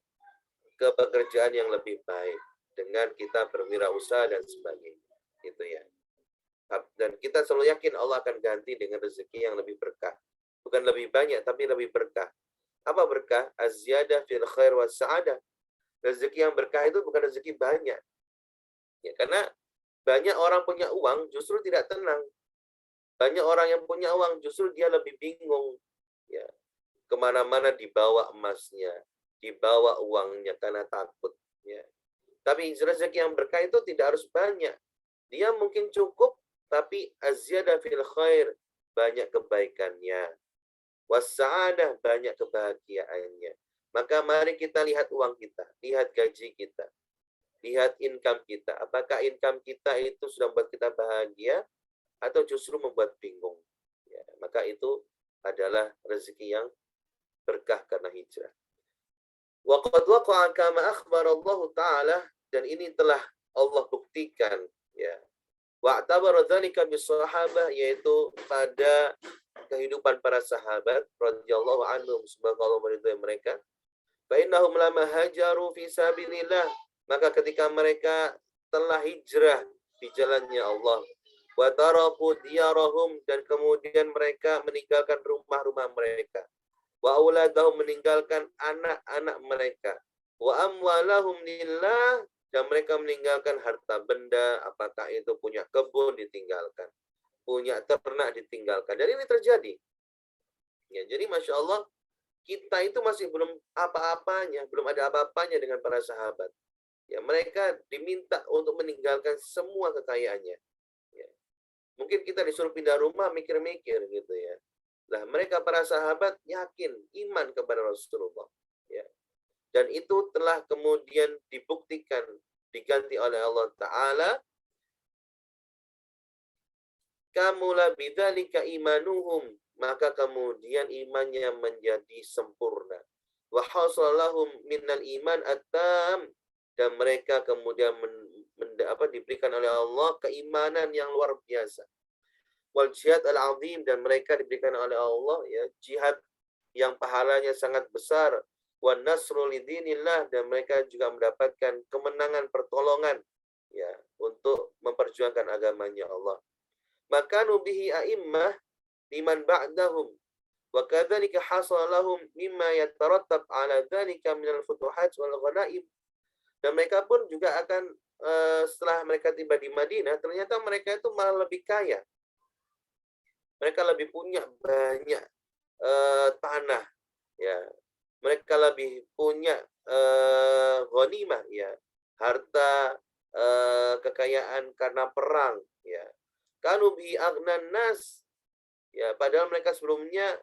S2: ke pekerjaan yang lebih baik dengan kita berwirausaha dan sebagainya, gitu ya. Dan kita selalu yakin Allah akan ganti dengan rezeki yang lebih berkah. Bukan lebih banyak, tapi lebih berkah. Apa berkah? Az-ziyadah fil khair wa sa'adah. Rezeki yang berkah itu bukan rezeki banyak. Ya, karena banyak orang punya uang justru tidak tenang. Banyak orang yang punya uang justru dia lebih bingung. Ya, kemana-mana dibawa emasnya, dibawa uangnya karena takut. Ya. Tapi rezeki yang berkah itu tidak harus banyak. Dia mungkin cukup, tapi az-ziyadah fil khair, banyak kebaikannya. Was-sa'adah, banyak kebahagiaannya. Maka mari kita lihat uang kita, lihat gaji kita, lihat income kita. Apakah income kita itu sudah membuat kita bahagia atau justru membuat bingung? Ya, maka itu adalah rezeki yang berkah karena hijrah. Wa qad waqa'a kama akhbara Allah Ta'ala, dan ini telah Allah buktikan, ya. Wa'tabara dzalika bis-sahabah, yaitu pada kehidupan para sahabat radhiyallahu anhum, semoga Allah meridhai mereka. Fa innahum lamma hajaru fi sabilillah, maka ketika mereka telah hijrah di jalannya Allah, wa taraku diyarahum, dan kemudian mereka meninggalkan rumah-rumah mereka, wa auladahum, meninggalkan anak-anak mereka, wa amwalahum lillah, dan mereka meninggalkan harta benda, apakah itu punya kebun ditinggalkan, punya ternak ditinggalkan. Dan ini terjadi. Ya, jadi Masya Allah, kita itu masih belum apa-apanya, belum ada apa-apanya dengan para sahabat. Ya, mereka diminta untuk meninggalkan semua kekayaannya. Ya. Mungkin kita disuruh pindah rumah, mikir-mikir gitu ya. Nah, mereka para sahabat yakin, iman kepada Rasulullah. Ya. Dan itu telah kemudian dibuktikan, diganti oleh Allah Ta'ala. Kamula bidzalika imanuhum, maka kemudian imannya menjadi sempurna. Wa hasalahum minal iman at-tam, dan mereka kemudian diberikan oleh Allah keimanan yang luar biasa. Wal jihad al-azim, dan mereka diberikan oleh Allah, ya, jihad yang pahalanya sangat besar. Wan nasru lidinillah, dan mereka juga mendapatkan kemenangan, pertolongan, ya, untuk memperjuangkan agamanya Allah. Maka nubihi a'immah liman ba'dahum, wa kadzalika hasala lahum mimma yatarattab ala dzalika minal futuhat wal ghanaim. Dan mereka pun juga akan setelah mereka tiba di Madinah, ternyata mereka itu malah lebih kaya. Mereka lebih punya banyak tanah, ya. Mereka lebih punya ghanimah, ya, harta, kekayaan karena perang, ya. Kanu bi aghnan nas, ya, padahal mereka sebelumnya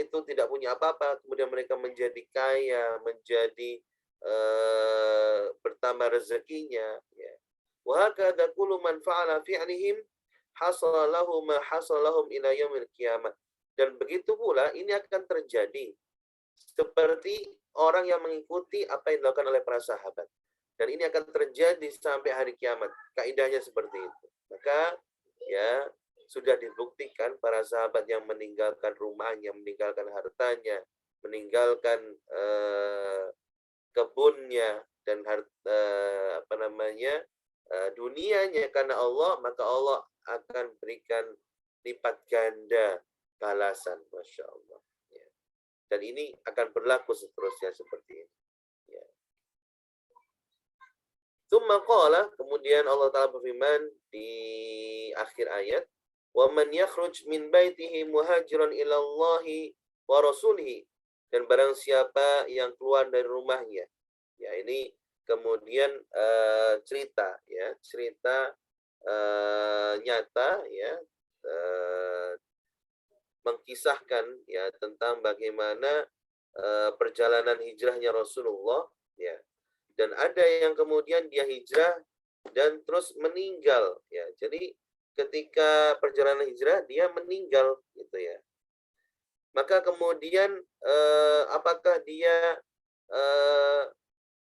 S2: itu tidak punya apa-apa, kemudian mereka menjadi kaya, menjadi bertambah rezekinya, ya. Wa hakadha kullu man fa'ala fi'lihim hasala lahum ma hasala lahum ila yaumil qiyamah. Dan begitu pula ini akan terjadi seperti orang yang mengikuti apa yang dilakukan oleh para sahabat. Dan ini akan terjadi sampai hari kiamat. Kaidahnya seperti itu. Maka ya sudah dibuktikan para sahabat yang meninggalkan rumahnya, meninggalkan hartanya, meninggalkan kebunnya dan dunianya karena Allah, maka Allah akan berikan lipat ganda balasan, masya Allah. Ya. Dan ini akan berlaku seterusnya seperti ini. Ya. Tsumma qala, kemudian Allah Ta'ala berfirman di akhir ayat, wa man yakhruj min baitihi muhajiran ila Allahi wa rasulihi, dan barang siapa yang keluar dari rumahnya. Ya, ini kemudian cerita nyata, ya, mengkisahkan, ya, tentang bagaimana perjalanan hijrahnya Rasulullah, ya. Dan ada yang kemudian dia hijrah dan terus meninggal, ya. Jadi ketika perjalanan hijrah dia meninggal, gitu ya. Maka kemudian apakah dia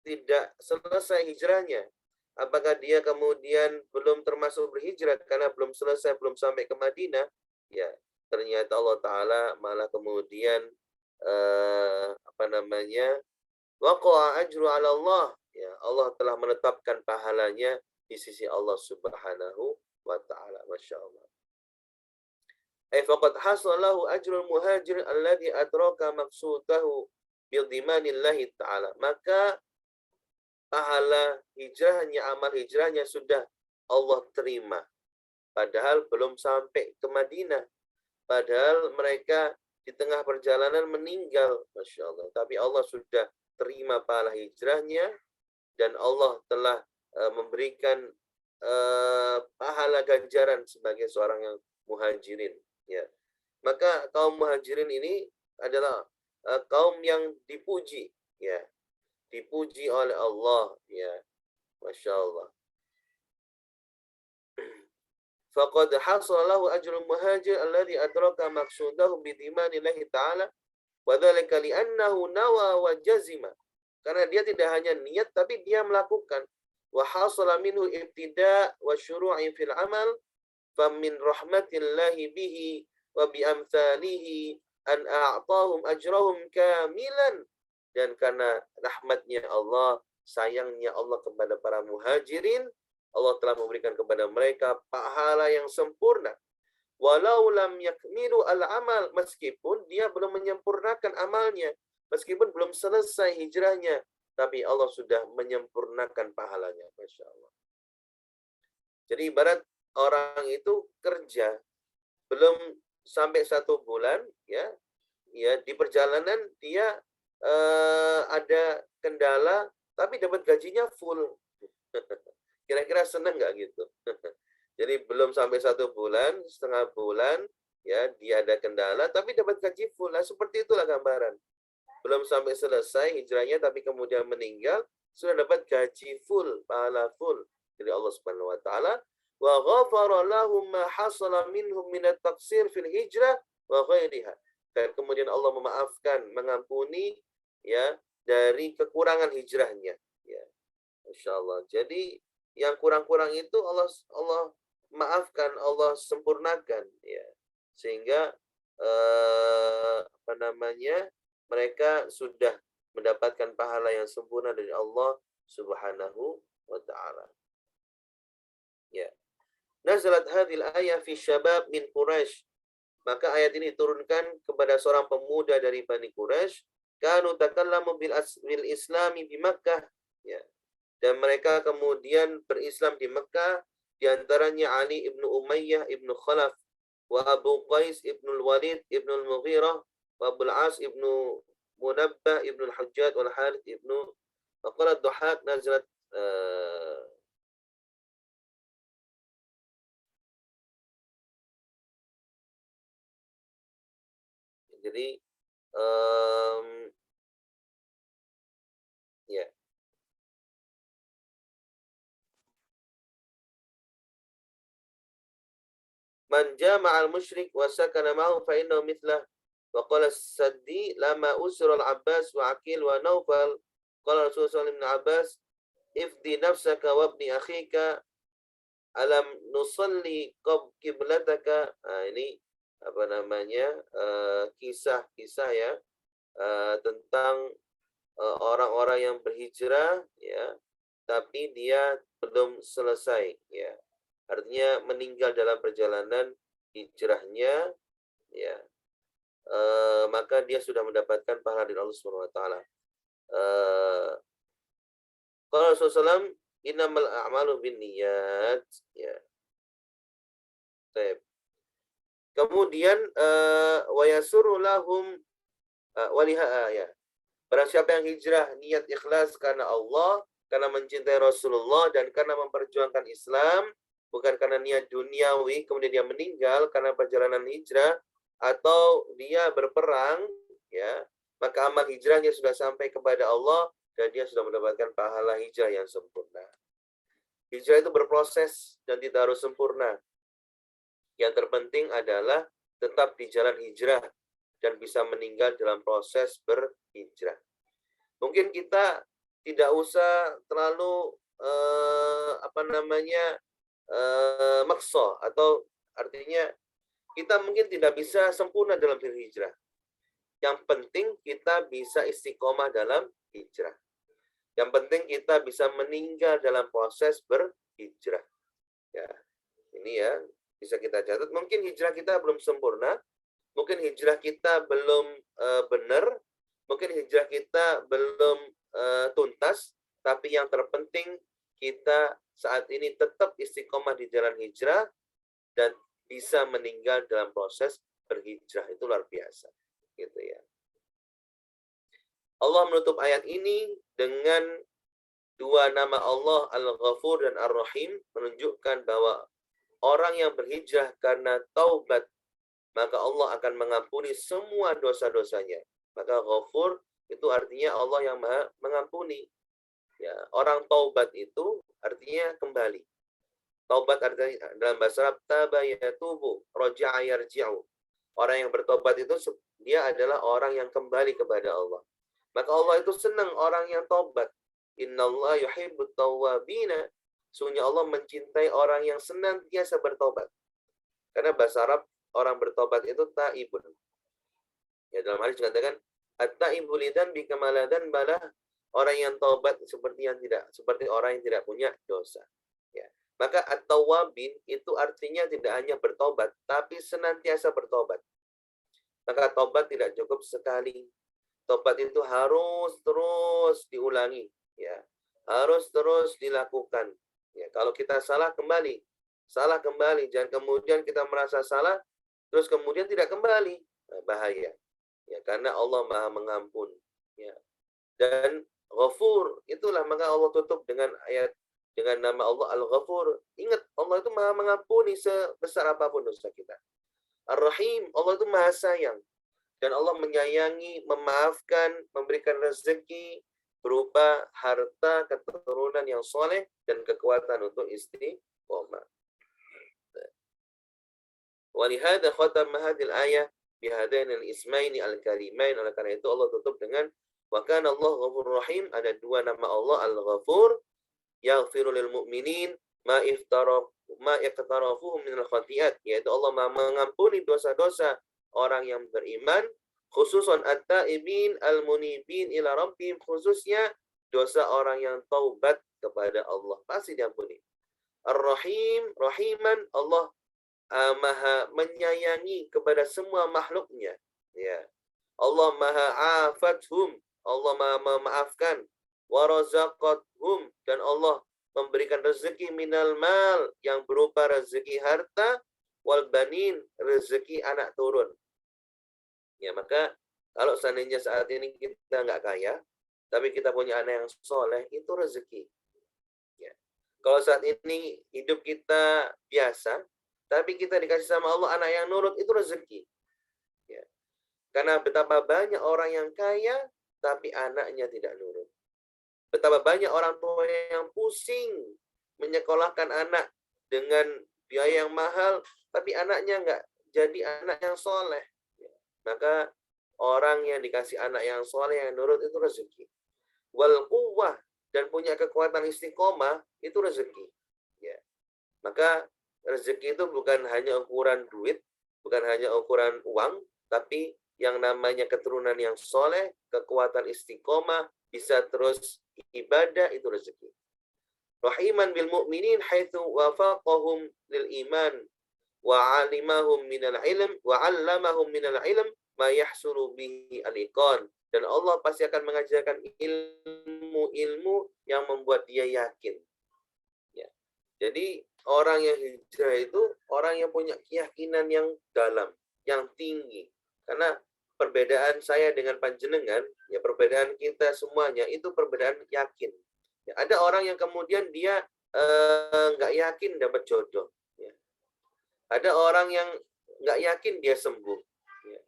S2: tidak selesai hijrahnya? Apakah dia kemudian belum termasuk berhijrah karena belum selesai, belum sampai ke Madinah? Ya, ternyata Allah Ta'ala malah kemudian waqa'a ajru 'ala Allah. Ya, Allah telah menetapkan pahalanya di sisi Allah Subhanahu wa Ta'ala. Masya Allah. Ay faqad hasalahu ajrul muhajir alladhi adraka maqsudahu bidhimanillahi ta'ala. Maka pahala hijrahnya, amal hijrahnya sudah Allah terima. Padahal belum sampai ke Madinah. Padahal mereka di tengah perjalanan meninggal. Masya Allah. Tapi Allah sudah terima pahala hijrahnya. Dan Allah telah memberikan pahala ganjaran sebagai seorang yang muhajirin. Ya. Maka kaum muhajirin ini adalah kaum yang dipuji, ya, dipuji oleh Allah, ya, masya Allah. Faqad hasala lahu ajrul muhajir alladhi adraka maqsudahu bidhimanillahi ta'ala wa dzalika li'annahu nawa wa jazima. Karena dia tidak hanya niat tapi dia melakukan. Wa hasala minhu ibtida' wa syuru'i fil amal famin rahmatillahi bihi wa bi amthalihi an a'tahum ajrahum kamilan. Dan karena rahmatnya Allah, sayangnya Allah kepada para muhajirin, Allah telah memberikan kepada mereka pahala yang sempurna. Walau lam yakmilu al-amal, meskipun dia belum menyempurnakan amalnya, meskipun belum selesai hijrahnya, tapi Allah sudah menyempurnakan pahalanya. Masya Allah. Jadi ibarat orang itu kerja belum sampai 1 bulan, ya di perjalanan dia ada kendala tapi dapat gajinya full. Kira-kira seneng nggak gitu? Jadi belum sampai 1 bulan, setengah bulan, ya dia ada kendala tapi dapat gaji full. Nah, seperti itulah gambaran. Belum sampai selesai hijrahnya tapi kemudian meninggal, sudah dapat gaji full, pahala full dari Allah Subhanahu wa taala. Wa ghafara lahum ma hasala minhum min at-taqsir fil hijrah wa ghairiha. Dan kemudian Allah memaafkan, mengampuni, ya, dari kekurangan hijrahnya, ya. Masyaallah. Jadi yang kurang-kurang itu Allah maafkan, Allah sempurnakan, ya. Sehingga mereka sudah mendapatkan pahala yang sempurna dari Allah Subhanahu wa taala. Ya. Nazalat hadhil ayah fi syabab min Quraisy. Maka ayat ini diturunkan kepada seorang pemuda dari Bani Quraisy, kanu takallamu bil islami di Makkah, ya. dan mereka kemudian berislam di Mekah, di antaranya Ali ibnu Umayyah ibnu Khalaf, wa Abu Qais ibnu Walid ibnu Mughirah, wa Abul As ibnu Munabbah ibnu Hujjaj wal Harith ibnu Waqala Duhak nazalat jadi ya. Man jama'al musyrik wa sakana ma'ahu fa innahu mithlah. Wa qala as-Saddi lama usra al-Abbas wa Aqil wa Naufal qala Rasulullah ibn Abbas ifdi nafsaka wa ibni akhika alam nusalli qiblataka. Ini apa namanya kisah-kisah ya tentang orang-orang yang berhijrah ya tapi dia belum selesai ya, artinya meninggal dalam perjalanan hijrahnya ya, maka dia sudah mendapatkan pahala dari Allah Subhanahu wa taala. Qala Rasulullah innamal a'malu binniyat ya. Baik. Kemudian wa yasurru lahum waliha ya. Barang siapa yang hijrah niat ikhlas karena Allah, karena mencintai Rasulullah dan karena memperjuangkan Islam, bukan karena niat duniawi, kemudian dia meninggal karena perjalanan hijrah atau dia berperang ya, maka amal hijrahnya sudah sampai kepada Allah dan dia sudah mendapatkan pahala hijrah yang sempurna. Hijrah itu berproses dan tidak harus sempurna. Yang terpenting adalah tetap di jalan hijrah dan bisa meninggal dalam proses berhijrah. Mungkin kita tidak usah terlalu maksa, atau artinya kita mungkin tidak bisa sempurna dalam berhijrah. Yang penting kita bisa istiqomah dalam hijrah. Yang penting kita bisa meninggal dalam proses berhijrah. Ya, ini ya bisa kita catat. Mungkin hijrah kita belum sempurna, mungkin hijrah kita belum benar, mungkin hijrah kita belum tuntas, tapi yang terpenting kita saat ini tetap istiqomah di jalan hijrah dan bisa meninggal dalam proses berhijrah. Itu luar biasa, gitu ya. Allah menutup ayat ini dengan dua nama Allah, Al-Ghafur dan Ar-Rahim, menunjukkan bahwa orang yang berhijrah karena taubat, maka Allah akan mengampuni semua dosa-dosanya. Maka Ghafur itu artinya Allah yang Maha mengampuni. Ya, orang taubat itu artinya kembali. Taubat artinya dalam bahasa Arab taba yatubu, raja'a yarji'u. Orang yang bertobat itu dia adalah orang yang kembali kepada Allah. Maka Allah itu senang orang yang taubat. Innallaha yuhibbut tawwabina. Sungguhnya Allah mencintai orang yang senantiasa bertobat. Karena bahasa Arab orang bertobat itu taibun. Ya, dalam hadis dikatakan at-taibu lidan bikamaladan balah. Orang yang taubat seperti orang yang tidak punya dosa. Ya. Maka at-tawwabin itu artinya tidak hanya bertobat, tapi senantiasa bertobat. Maka tobat tidak cukup sekali. Tobat itu harus terus diulangi, ya. Harus terus dilakukan. Ya, kalau kita salah kembali, jangan kemudian kita merasa salah terus kemudian tidak kembali. Nah, bahaya. Ya, karena Allah Maha mengampun, ya. Dan Ghafur, itulah maka Allah tutup dengan ayat dengan nama Allah Al-Ghafur. Ingat, Allah itu Maha mengampuni sebesar apapun dosa kita. Ar-Rahim, Allah itu Maha sayang. Dan Allah menyayangi, memaafkan, memberikan rezeki berupa harta, keturunan yang soleh, dan kekuatan untuk istiqomah. Walihada khatama hadhil ayah bihadain al-ismaini al-karimain. Oleh karena itu Allah tutup dengan wa kana Allah ghafurur rahim. Ada dua nama Allah Al-Ghafur, yaghfiru lil mu'minin ma iqtarafuhum min al-khati'at, yaitu Allah mengampuni dosa-dosa orang yang beriman, khususan at-taibin al-munibin ila rabbihim, khususnya dosa orang yang taubat kepada Allah pasti diampuni. Ar-Rahim, rahiman, Allah Maha menyayangi kepada semua makhluknya, ya. Allah Maha afathum, Allah Maha memaafkan, wa razaqathum, dan dan Allah memberikan rezeki minal mal yang berupa rezeki harta, wal banin rezeki anak turun. Ya, maka kalau seandainya saat ini kita nggak kaya, tapi kita punya anak yang soleh, itu rezeki. Ya. Kalau saat ini hidup kita biasa, tapi kita dikasih sama Allah anak yang nurut, itu rezeki. Ya. Karena betapa banyak orang yang kaya, tapi anaknya tidak nurut. Betapa banyak orang tua yang pusing menyekolahkan anak dengan biaya yang mahal, tapi anaknya nggak jadi anak yang soleh. Maka orang yang dikasih anak yang soleh, yang nurut, itu rezeki. Wal quwwah, dan punya kekuatan istiqomah, itu rezeki. Ya. Maka rezeki itu bukan hanya ukuran duit, bukan hanya ukuran uang, tapi yang namanya keturunan yang soleh, kekuatan istiqomah, bisa terus ibadah, itu rezeki. Rahiman bil mu'minin haitsu wafaqahum lil iman wa 'alimahum minal ilm wa 'allamahum minal ilm ma yahsulu bihi al-iqan. Dan Allah pasti akan mengajarkan ilmu-ilmu yang membuat dia yakin. Ya. Jadi orang yang hijrah itu orang yang punya keyakinan yang dalam, yang tinggi. Karena perbedaan saya dengan panjenengan, ya perbedaan kita semuanya itu perbedaan yakin. Ya, ada orang yang kemudian dia nggak yakin dapat jodoh. Ya. Ada orang yang nggak yakin dia sembuh. Ya.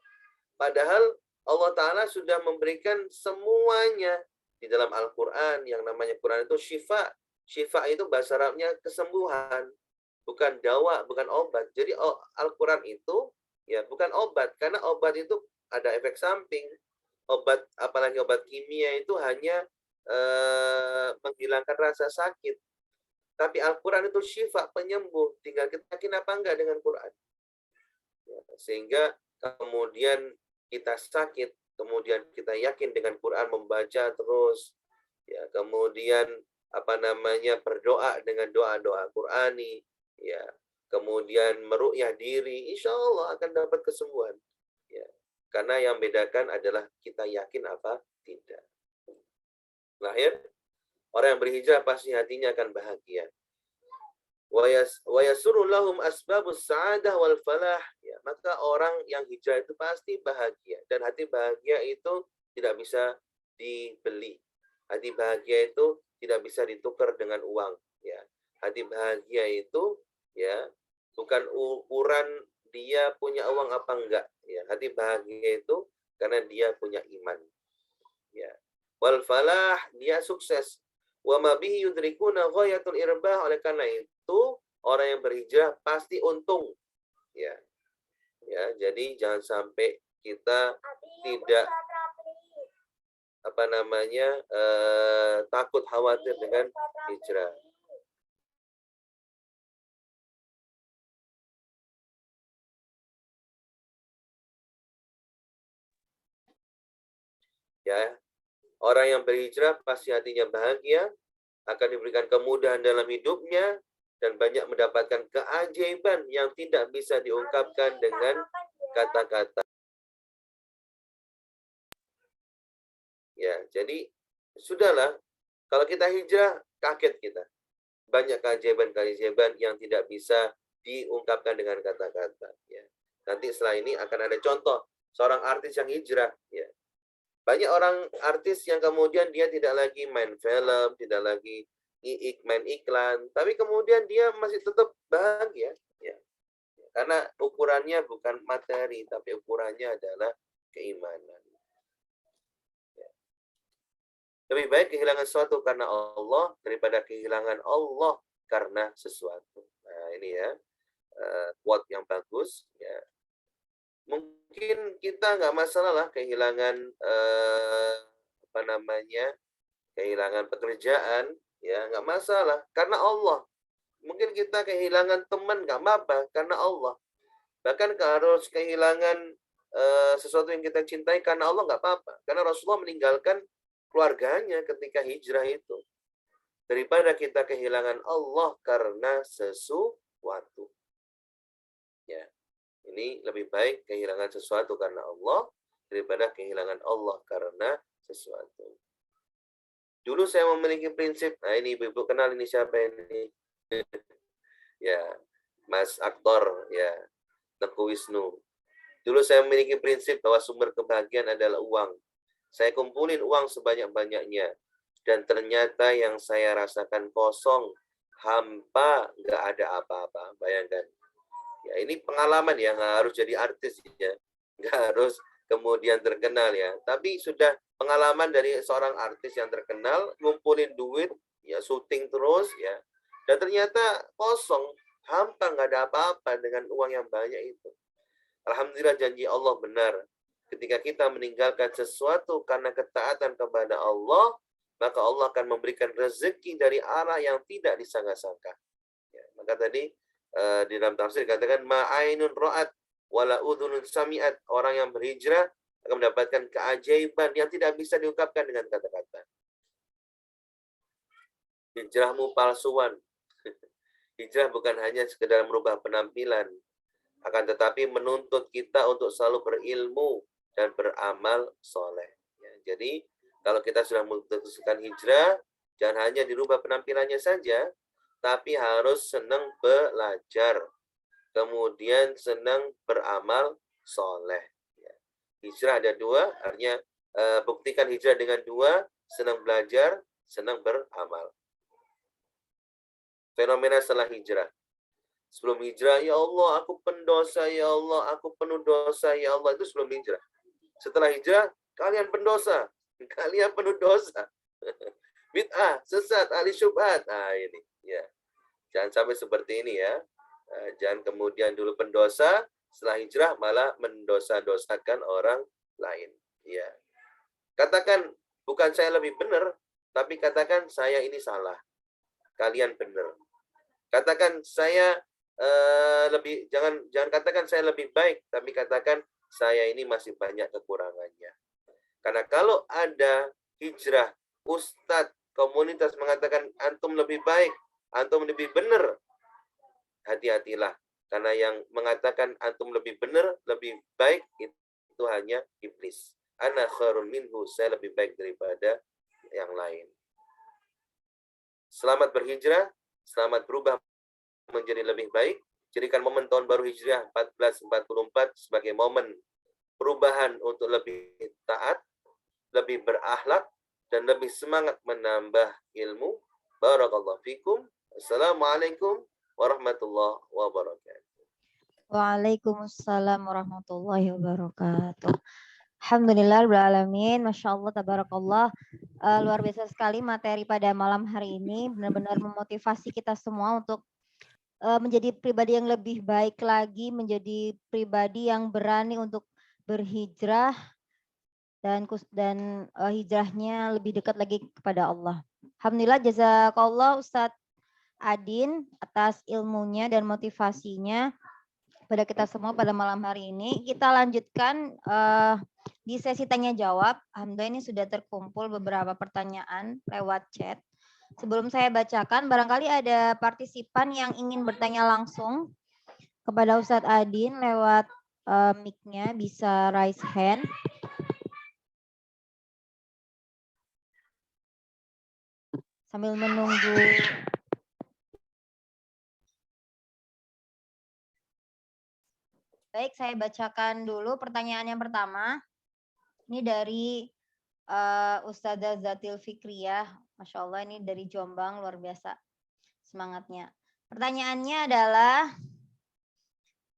S2: Padahal Allah Ta'ala sudah memberikan semuanya di dalam Al-Quran. Yang namanya Quran itu syifa. Syifa itu bahasa Arabnya kesembuhan. Bukan dawa, bukan obat. Jadi Al-Quran itu ya bukan obat. Karena obat itu ada efek samping. Obat, apalagi obat kimia itu hanya menghilangkan rasa sakit. Tapi Al-Quran itu syifa, penyembuh. Tinggal kita yakin apa enggak dengan Quran. Ya, sehingga kemudian kita sakit, kemudian kita yakin dengan Quran, membaca terus. Ya, kemudian berdoa dengan doa-doa Qurani. Ya, kemudian meruqyah diri, insya Allah akan dapat kesembuhan. Ya, karena yang bedakan adalah kita yakin apa tidak. Lahir orang yang berhijrah pasti hatinya akan bahagia. Wa yasurru lahum asbabus sa'adah wal falah. Ya, maka orang yang hijrah itu pasti bahagia, dan hati bahagia itu tidak bisa dibeli. Hati bahagia itu tidak bisa ditukar dengan uang, ya. Hati bahagia itu ya bukan ukuran dia punya uang apa enggak, ya. Hati bahagia itu karena dia punya iman. Ya. Wal falah, dia sukses. Wa ma bihi yudrikuna ghayatul irbah, oleh karena itu orang yang berhijrah pasti untung. Ya. Ya, jadi jangan sampai kita tidak takut khawatir dengan hijrah. Ya, orang yang berhijrah pasti hatinya bahagia, akan diberikan kemudahan dalam hidupnya, dan banyak mendapatkan keajaiban yang tidak bisa diungkapkan dengan kata-kata. Ya, jadi sudahlah, kalau kita hijrah, kaget kita. Banyak keajaiban-keajaiban yang tidak bisa diungkapkan dengan kata-kata. Ya. Nanti setelah ini akan ada contoh seorang artis yang hijrah. Ya. Banyak orang artis yang kemudian dia tidak lagi main film, tidak lagi main iklan, tapi kemudian dia masih tetap bahagia. Ya. Karena ukurannya bukan materi, tapi ukurannya adalah keimanan. Ya. Lebih baik kehilangan sesuatu karena Allah daripada kehilangan Allah karena sesuatu. Nah, ini ya quote yang bagus. Ya. Mungkin kita nggak masalah lah kehilangan kehilangan pekerjaan, ya nggak masalah karena Allah. Mungkin kita kehilangan teman nggak apa-apa karena Allah. Bahkan harus kehilangan sesuatu yang kita cintai karena Allah nggak apa-apa. Karena Rasulullah meninggalkan keluarganya ketika hijrah itu. Daripada kita kehilangan Allah karena sesuatu. Ya. Ini lebih baik kehilangan sesuatu karena Allah daripada kehilangan Allah karena sesuatu. Dulu saya memiliki prinsip, nah ini ibu-ibu kenal ini siapa ini? Ya, Mas aktor, ya, Teguh Wisnu. Dulu saya memiliki prinsip bahwa sumber kebahagiaan adalah uang. Saya kumpulin uang sebanyak-banyaknya. Dan ternyata yang saya rasakan kosong, hampa, nggak ada apa-apa. Bayangkan. Ya, ini pengalaman ya, nggak harus jadi artis ya. Nggak harus kemudian terkenal ya. Tapi sudah pengalaman dari seorang artis yang terkenal, ngumpulin duit, ya syuting terus ya. Dan ternyata kosong, hampa, nggak ada apa-apa dengan uang yang banyak itu. Alhamdulillah janji Allah benar. Ketika kita meninggalkan sesuatu karena ketaatan kepada Allah, maka Allah akan memberikan rezeki dari arah yang tidak disangka-sangka. Ya, maka tadi di dalam tafsir dikatakan ma'ainun ra'at wala udhunun sami'at. Orang yang berhijrah akan mendapatkan keajaiban yang tidak bisa diungkapkan dengan kata-kata. Hijrahmu palsuan. Hijrah bukan hanya sekedar merubah penampilan, akan tetapi menuntut kita untuk selalu berilmu dan beramal soleh. Ya, jadi kalau kita sudah memutuskan hijrah, jangan hanya dirubah penampilannya saja, tapi harus senang belajar, kemudian senang beramal soleh. Ya. Hijrah ada dua, artinya buktikan hijrah dengan dua, senang belajar, senang beramal. Fenomena setelah hijrah. Sebelum hijrah, ya Allah, aku pendosa, ya Allah, aku penuh dosa, ya Allah. Itu sebelum hijrah. Setelah hijrah, kalian pendosa. Kalian penuh dosa. Bid'ah, sesat, ahli syubhat. Nah, ini. Ya. Jangan sampai seperti ini ya. Jangan kemudian dulu pendosa, setelah hijrah malah mendosa-dosakan orang lain. Ya. Katakan, bukan saya lebih benar, tapi katakan saya ini salah. Kalian benar. Katakan saya jangan katakan saya lebih baik, tapi katakan saya ini masih banyak kekurangannya. Karena kalau ada hijrah, ustadz, komunitas mengatakan antum lebih baik, antum lebih benar, hati-hatilah. Karena yang mengatakan antum lebih benar, lebih baik, itu hanya iblis. Ana khairun minhu, saya lebih baik daripada yang lain. Selamat berhijrah, selamat berubah menjadi lebih baik. Jadikan momen tahun baru Hijriah 1444 sebagai momen perubahan untuk lebih taat, lebih berakhlak, dan lebih semangat menambah ilmu. Barakallahu fikum. Assalamualaikum warahmatullahi wabarakatuh.
S1: Waalaikumsalam warahmatullahi wabarakatuh. Alhamdulillahirrahmanirrahim. Masya Allah, tabarakallah. Luar biasa sekali materi pada malam hari ini. Benar-benar memotivasi kita semua untuk menjadi pribadi yang lebih baik lagi, menjadi pribadi yang berani untuk berhijrah dan hijrahnya lebih dekat lagi kepada Allah. Alhamdulillah, jazakallah Ustadz Adin atas ilmunya dan motivasinya pada kita semua pada malam hari ini. Kita lanjutkan di sesi tanya jawab. Alhamdulillah ini sudah terkumpul beberapa pertanyaan lewat chat. Sebelum saya bacakan, barangkali ada partisipan yang ingin bertanya langsung kepada Ustadz Adin lewat mic-nya, bisa raise hand. Sambil menunggu. Baik, saya bacakan dulu pertanyaan yang pertama. Ini dari Ustazah Zatil Fikriyah. Masya Allah, ini dari Jombang, luar biasa semangatnya. Pertanyaannya adalah,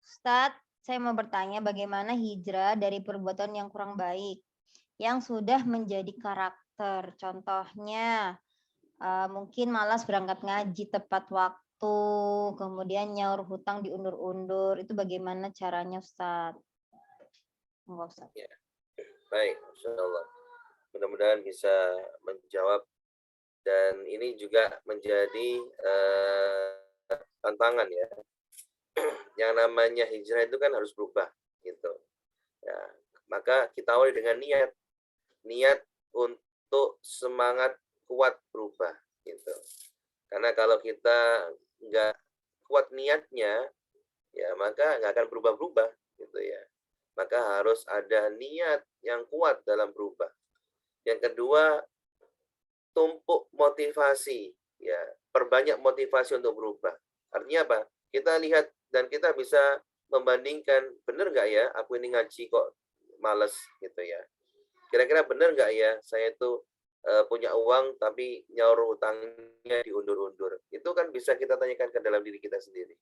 S1: Ustadz, saya mau bertanya bagaimana hijrah dari perbuatan yang kurang baik yang sudah menjadi karakter. Contohnya, mungkin malas berangkat ngaji tepat waktu, kemudian nyaur hutang diundur-undur. Itu bagaimana caranya, Ustadz? Enggak, Ustadz.
S2: Ya. Baik, insyaallah. Mudah-mudahan bisa menjawab, dan ini juga menjadi tantangan ya. Yang namanya hijrah itu kan harus berubah gitu. Ya, maka kita awali dengan niat untuk semangat kuat berubah gitu. Karena kalau kita nggak kuat niatnya, ya maka nggak akan berubah-berubah gitu ya. Maka harus ada niat yang kuat dalam berubah. Yang kedua, tumpuk motivasi, ya, perbanyak motivasi untuk berubah. Artinya apa? Kita lihat dan kita bisa membandingkan, benar nggak ya aku ini ngaji kok males gitu ya. Kira-kira benar nggak ya saya itu punya uang tapi nyaur utangnya diundur-undur. Itu kan bisa kita tanyakan ke dalam diri kita sendiri.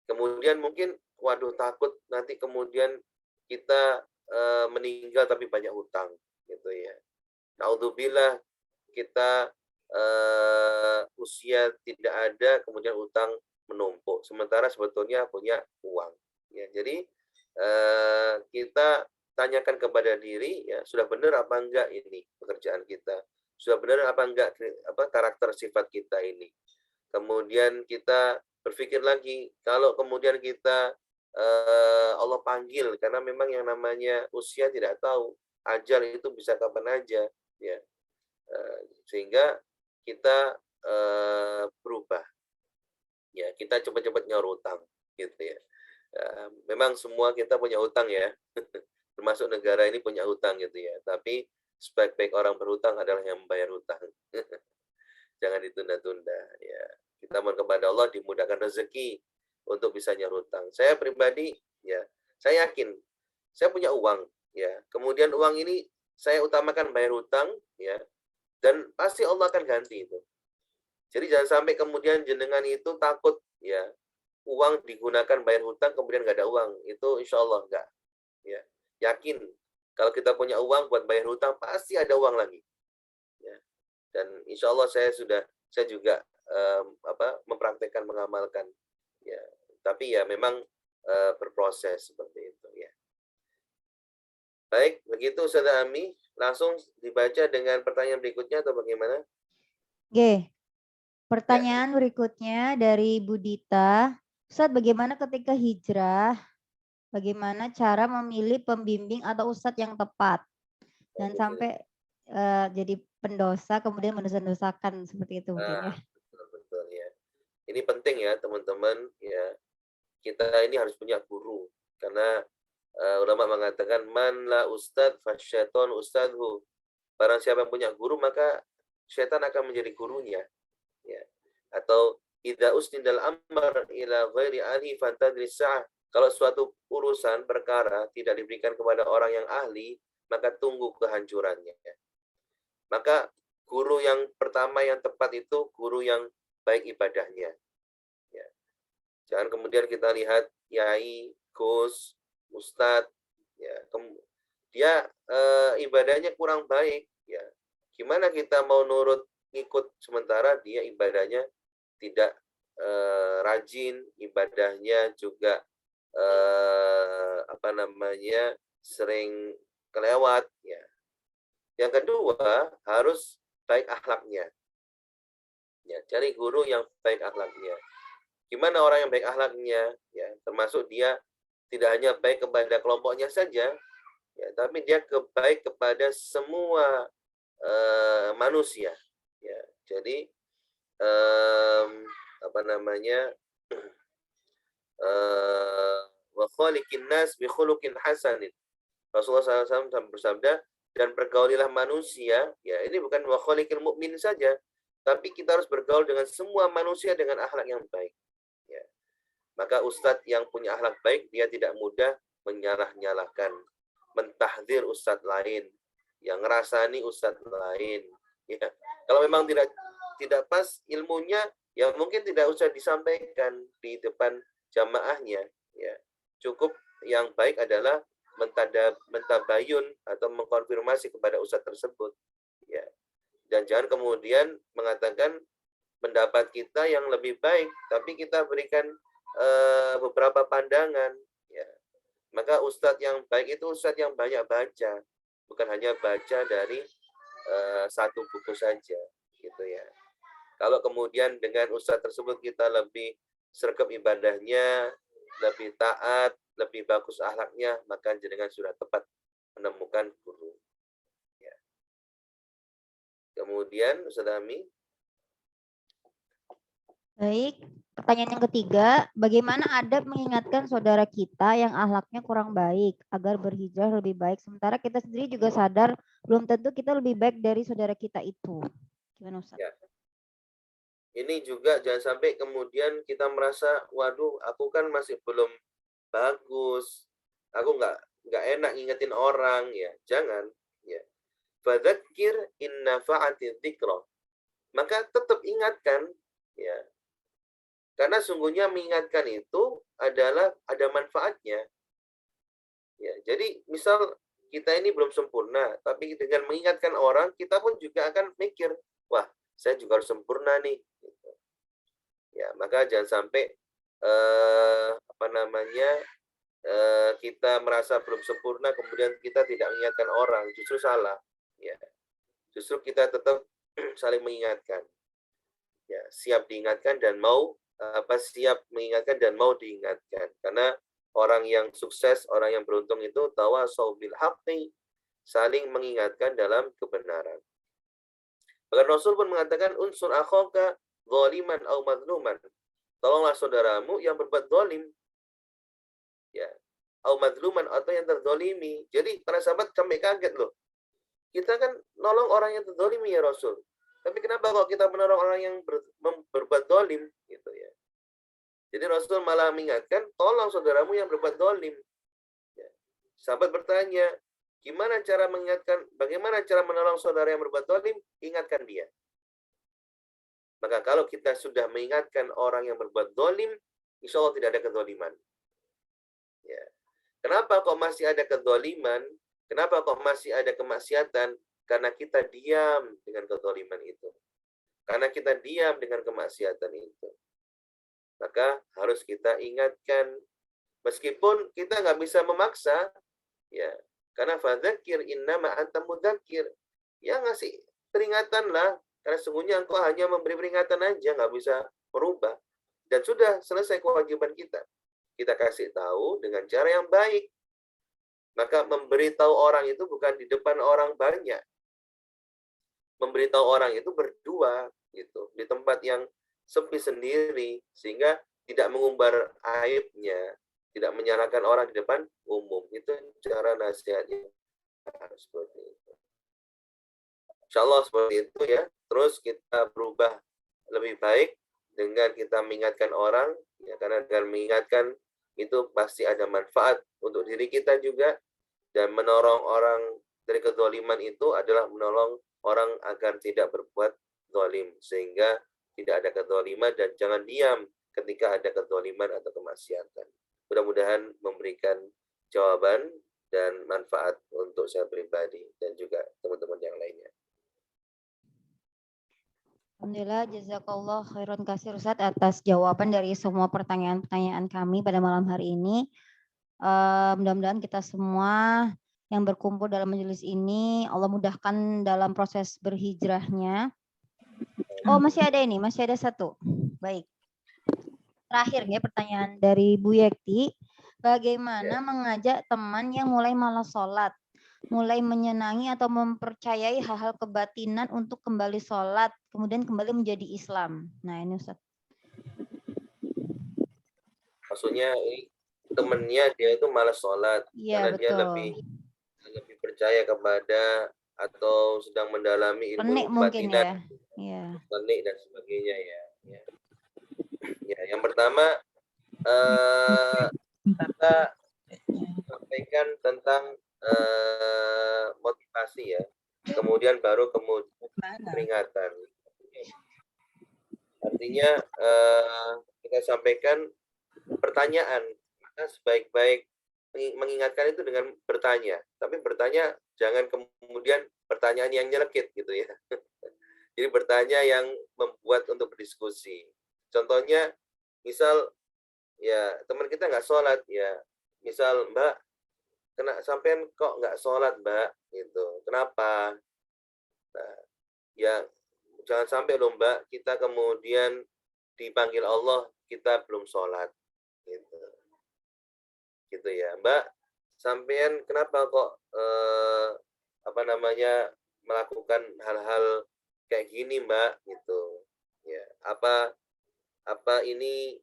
S2: Kemudian mungkin, waduh takut nanti kemudian kita meninggal tapi banyak hutang gitu ya. Naudzubillah, kita usia tidak ada kemudian utang menumpuk sementara sebetulnya punya uang ya. Jadi kita tanyakan kepada diri ya, sudah benar apa enggak ini pekerjaan kita, sudah benar apa enggak karakter sifat kita ini. Kemudian kita berpikir lagi, kalau kemudian kita Allah panggil, karena memang yang namanya usia tidak tahu, ajal itu bisa kapan aja ya. Sehingga kita berubah ya, kita cepat-cepat nyaur utang gitu ya. Memang semua kita punya utang ya, termasuk negara ini punya utang gitu ya, tapi sebaik-baik orang berhutang adalah yang membayar hutang. Jangan ditunda-tunda ya. Kita mohon kepada Allah dimudahkan rezeki untuk bisa nyaur utang. Saya pribadi ya, saya yakin saya punya uang ya, kemudian uang ini saya utamakan bayar hutang ya, dan pasti Allah akan ganti itu. Jadi jangan sampai kemudian jenengan itu takut ya, uang digunakan bayar hutang kemudian nggak ada uang. Itu insya Allah nggak. Ya, yakin kalau kita punya uang buat bayar hutang pasti ada uang lagi. Ya. Dan insya Allah saya juga mempraktekkan, mengamalkan. Ya, tapi ya memang berproses seperti itu ya. Baik, begitu Ustaz Ami, langsung dibaca dengan pertanyaan berikutnya atau bagaimana?
S1: Oke. Pertanyaan berikutnya dari Budita. Ustaz, bagaimana ketika hijrah? Bagaimana cara memilih pembimbing atau ustadz yang tepat? Dan sampai jadi pendosa kemudian mendosa-dosakan seperti itu mungkin ya.
S2: Betul ya. Ini penting ya teman-teman ya. Kita ini harus punya guru karena ulama mengatakan man la ustadz fasyaiton ustadhu. Barang siapa yang punya guru maka syaitan akan menjadi gurunya. Ya. Atau idza usnidal amr ila ghairi ahli fantadri sa'ah. Kalau suatu urusan perkara tidak diberikan kepada orang yang ahli, maka tunggu kehancurannya. Maka guru yang pertama yang tepat itu guru yang baik ibadahnya. Ya. Jangan kemudian kita lihat yai, gus, ustadz, ya, dia ibadahnya kurang baik. Ya. Gimana kita mau nurut ikut sementara dia ibadahnya tidak rajin, ibadahnya juga sering kelewat ya. Yang kedua harus baik akhlaknya ya, cari guru yang baik akhlaknya. Gimana orang yang baik akhlaknya ya, termasuk dia tidak hanya baik kepada kelompoknya saja ya, tapi dia baik kepada semua manusia ya. Jadi wa khaliqin nas bi khuluqin hasanin. Rasulullah SAW bersabda, dan bergaulilah manusia, ya ini bukan wa khaliqil mu'min saja, tapi kita harus bergaul dengan semua manusia dengan akhlak yang baik. Ya. Maka ustadz yang punya akhlak baik, dia tidak mudah menyalah-nyalahkan, mentahdzir ustadz lain, yang ngerasani ustadz lain. Ya. Kalau memang tidak pas ilmunya, ya mungkin tidak usah disampaikan di depan jamaahnya. Ya. Cukup yang baik adalah mentabayun atau mengkonfirmasi kepada ustadz tersebut. Ya. Dan jangan kemudian mengatakan pendapat kita yang lebih baik, tapi kita berikan beberapa pandangan. Ya. Maka ustadz yang baik itu ustadz yang banyak baca, bukan hanya baca dari satu buku saja, gitu ya. Kalau kemudian dengan ustadz tersebut kita lebih sergap ibadahnya, lebih taat, lebih bagus akhlaknya, maka jenengan sudah tepat menemukan guru. Ya. Kemudian Ustaz Ami.
S1: Baik, pertanyaan yang ketiga, bagaimana adab mengingatkan saudara kita yang akhlaknya kurang baik agar berhijrah lebih baik, sementara kita sendiri juga sadar belum tentu kita lebih baik dari saudara kita itu. Gimana Ustaz?
S2: Ya. Ini juga jangan sampai kemudian kita merasa, waduh, aku kan masih belum bagus, aku nggak enak ngingetin orang, ya. Jangan, ya. Fadzakir in nafa'ati dzikra. Maka tetap ingatkan, ya. Karena sungguhnya mengingatkan itu adalah ada manfaatnya. Ya, jadi misal kita ini belum sempurna, tapi dengan mengingatkan orang, kita pun juga akan mikir, wah, saya juga harus sempurna nih. Ya, maka jangan sampai kita merasa belum sempurna, kemudian kita tidak mengingatkan orang, justru salah. Ya, justru kita tetap saling mengingatkan. Ya, siap diingatkan dan mau siap mengingatkan dan mau diingatkan. Karena orang yang sukses, orang yang beruntung itu tawasau bil haqqi, saling mengingatkan dalam kebenaran. Bahkan Rasul pun mengatakan unsur akhaka zaliman au madluman. Tolonglah saudaramu yang berbuat zalim. Ya, au madluman atau yang terzalimi. Jadi para sahabat sampai kaget loh. Kita kan nolong orang yang terzalimi ya Rasul. Tapi kenapa kok kita menolong orang yang berbuat zalim gitu ya. Jadi Rasul malah mengingatkan, tolong saudaramu yang berbuat zalim. Ya. Sahabat bertanya, gimana cara mengingatkan, bagaimana cara menolong saudara yang berbuat zalim? Ingatkan dia. Maka kalau kita sudah mengingatkan orang yang berbuat zalim, insya Allah tidak ada kezaliman. Ya. Kenapa kok masih ada kezaliman? Kenapa kok masih ada kemaksiatan? Karena kita diam dengan kezaliman itu. Karena kita diam dengan kemaksiatan itu. Maka harus kita ingatkan. Meskipun kita nggak bisa memaksa, ya. Karena fadzakir innama anta mudzakir. Ya ngasih peringatan lah. Karena sungguhnya engkau hanya memberi peringatan aja, nggak bisa merubah. Dan sudah selesai kewajiban kita. Kita kasih tahu dengan cara yang baik. Maka memberitahu orang itu bukan di depan orang banyak. Memberitahu orang itu berdua, gitu, di tempat yang sepi sendiri, sehingga tidak mengumbar aibnya, tidak menyalahkan orang di depan umum. Itu cara nasihatnya seperti itu. Insya Allah seperti itu ya. Terus kita berubah lebih baik dengan kita mengingatkan orang, ya, karena dengan mengingatkan itu pasti ada manfaat untuk diri kita juga, dan menolong orang dari kezaliman itu adalah menolong orang agar tidak berbuat zalim, sehingga tidak ada kezaliman, dan jangan diam ketika ada kezaliman atau kemaksiatan. Mudah-mudahan memberikan jawaban dan manfaat untuk saya pribadi dan juga teman-teman yang lainnya.
S1: Alhamdulillah, jazakallah khairan kasir Ustaz atas jawaban dari semua pertanyaan-pertanyaan kami pada malam hari ini. Mudah-mudahan kita semua yang berkumpul dalam majelis ini, Allah mudahkan dalam proses berhijrahnya. Oh, masih ada ini, masih ada satu. Baik. Terakhir ya pertanyaan dari Bu Yekti. Bagaimana mengajak teman yang mulai malas sholat, mulai menyenangi atau mempercayai hal-hal kebatinan untuk kembali sholat, kemudian kembali menjadi Islam. Nah ini Ustaz.
S2: Maksudnya temennya dia itu malas sholat,
S1: Iya,
S2: karena
S1: betul.
S2: dia lebih percaya kepada atau sedang mendalami ilmu
S1: Penik mungkin
S2: kebatinan,
S1: ya.
S2: penik dan sebagainya ya. Ya, yang pertama kita sampaikan tentang motivasi ya, kemudian baru peringatan. Artinya kita sampaikan pertanyaan, maka sebaik-baik mengingatkan itu dengan bertanya, tapi bertanya jangan kemudian pertanyaan yang nyelekit gitu ya. Jadi bertanya yang membuat untuk berdiskusi. Contohnya, misal ya teman kita nggak sholat ya, misal Mbak, sampean kok nggak sholat Mbak, gitu, kenapa? Nah, ya jangan sampai loh Mbak, kita kemudian dipanggil Allah kita belum sholat, gitu ya Mbak, sampean kenapa kok melakukan hal-hal kayak gini Mbak, gitu ya, apa ini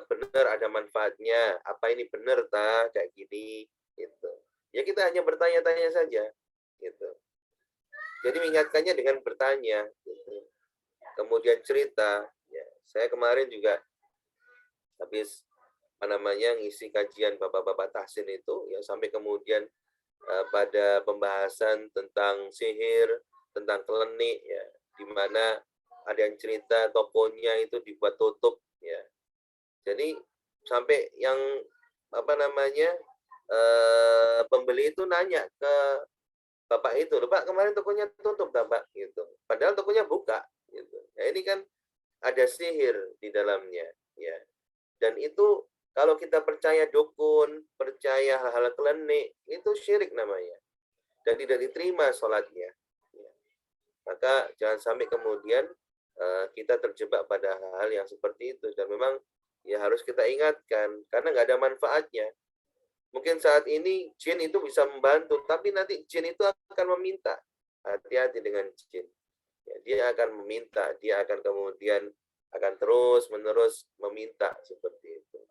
S2: benar ada manfaatnya, apa ini benar tak kayak gini, gitu ya. Kita hanya bertanya-tanya saja, gitu. Jadi mengingatkannya dengan bertanya, gitu. Kemudian cerita. Ya, saya kemarin juga habis ngisi kajian bapak-bapak tahsin itu, ya sampai kemudian pada pembahasan tentang sihir, tentang klenik, ya, di mana ada yang cerita tokonya itu dibuat tutup, ya. Jadi sampai yang pembeli itu nanya ke bapak itu, loh Pak, kemarin tokonya tutup, Pak, gitu. Padahal tokonya buka, gitu. Nah, ini kan ada sihir di dalamnya, ya. Dan itu kalau kita percaya dukun, percaya hal-hal klenik, itu syirik namanya. Dan tidak diterima sholatnya. Ya. Maka jangan sampai kemudian kita terjebak pada hal-hal yang seperti itu. Dan memang ya harus kita ingatkan, karena nggak ada manfaatnya. Mungkin saat ini jin itu bisa membantu, tapi nanti jin itu akan meminta. Hati-hati dengan jin. Ya, dia akan meminta, dia akan kemudian akan terus-menerus meminta seperti itu.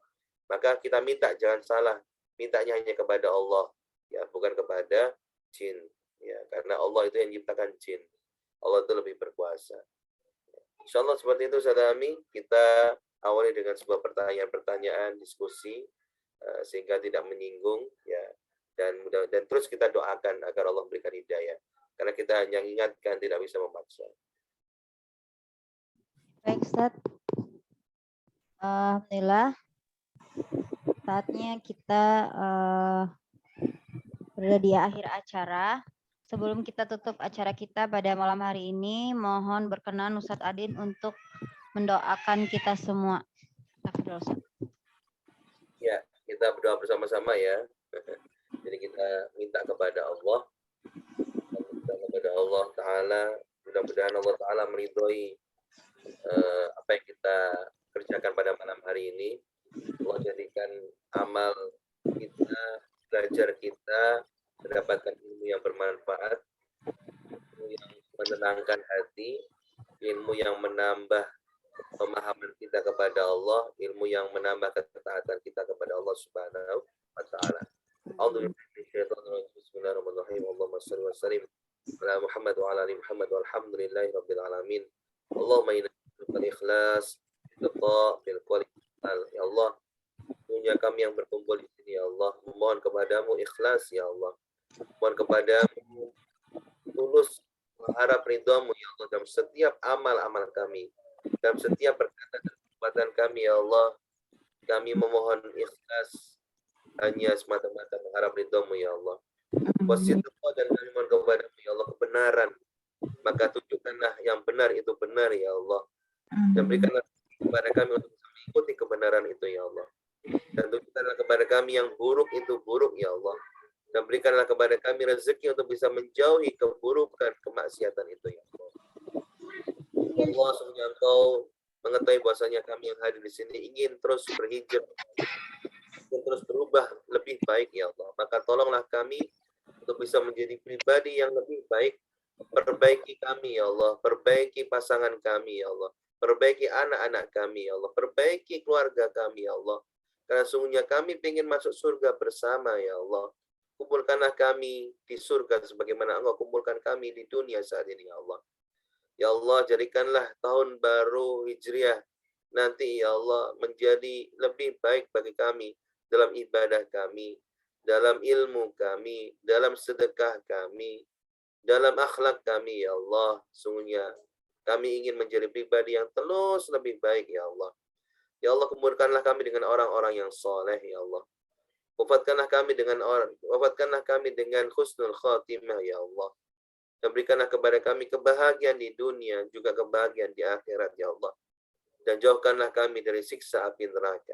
S2: Maka kita minta, jangan salah, mintanya hanya kepada Allah, ya, bukan kepada jin, ya, karena Allah itu yang menciptakan jin. Allah itu lebih berkuasa. Insyaallah seperti itu, Sadami. Kita awali dengan sebuah pertanyaan-pertanyaan, diskusi, sehingga tidak menyinggung, ya, dan terus kita doakan agar Allah berikan hidayah, karena kita hanya ingatkan, tidak bisa memaksa.
S1: Baik, Ustaz. Alhamdulillah. Saatnya kita berada di akhir acara. Sebelum kita tutup acara kita pada malam hari ini, mohon berkenan Ustadz Adin untuk mendoakan kita semua.
S2: Ya, kita berdoa bersama-sama ya. Jadi kita minta kepada Allah, Ta'ala, mudah-mudahan Allah Ta'ala meridhoi apa yang kita kerjakan pada malam hari ini. Allah jadikan amal kita, belajar kita, mendapatkan ilmu yang bermanfaat, ilmu yang menenangkan hati, ilmu yang menambah pemahaman kita kepada Allah, ilmu yang menambah ketaatan kita kepada Allah Subhanahu wa Ta'ala. Bismillahirrahmanirrahim. Allahumma shalli wa sallim ala Muhammad wa ala ali Muhammad walhamdulillahi rabbil alamin. Allahumma inna nas'aluka al-ikhlas bil qawli. Ya Allah, punya kami yang berkumpul di sini, ya Allah, memohon kepadamu ikhlas, ya Allah, mohon kepadamu tulus mengharap ridhamu, ya Allah, dalam setiap amal-amal kami, dalam setiap perkataan dan perbuatan kami, ya Allah. Kami memohon ikhlas hanya semata-mata mengharap ridhamu, ya Allah. Wasidqa, dan kami mohon kepadamu, ya Allah, kebenaran. Maka tunjukkanlah yang benar itu benar, ya Allah. Dan berikanlah kepada kami untuk mengikuti kebenaran itu, ya Allah. Dan tunjukkanlah kepada kami yang buruk itu buruk, ya Allah. Dan berikanlah kepada kami rezeki untuk bisa menjauhi keburukan, kemaksiatan itu, ya Allah. Allah, sungguh Engkau mengetahui bahwasanya kami yang hadir di sini ingin terus berhijrah, ingin terus berubah lebih baik, ya Allah. Maka tolonglah kami untuk bisa menjadi pribadi yang lebih baik. Perbaiki kami, ya Allah. Perbaiki pasangan kami, ya Allah. Perbaiki anak-anak kami, ya Allah. Perbaiki keluarga kami, ya Allah. Karena sungguhnya kami ingin masuk surga bersama, ya Allah. Kumpulkanlah kami di surga sebagaimana Engkau kumpulkan kami di dunia saat ini, ya Allah. Ya Allah, jadikanlah tahun baru Hijriah nanti, ya Allah, menjadi lebih baik bagi kami dalam ibadah kami, dalam ilmu kami, dalam sedekah kami, dalam akhlak kami, ya Allah. Sungguhnya kami ingin menjadi pribadi yang terus lebih baik, ya Allah. Ya Allah, kumpulkanlah kami dengan orang-orang yang soleh, ya Allah. Wafatkanlah kami dengan husnul khatimah, ya Allah. Dan berikanlah kepada kami kebahagiaan di dunia, juga kebahagiaan di akhirat, ya Allah. Dan jauhkanlah kami dari siksa api neraka.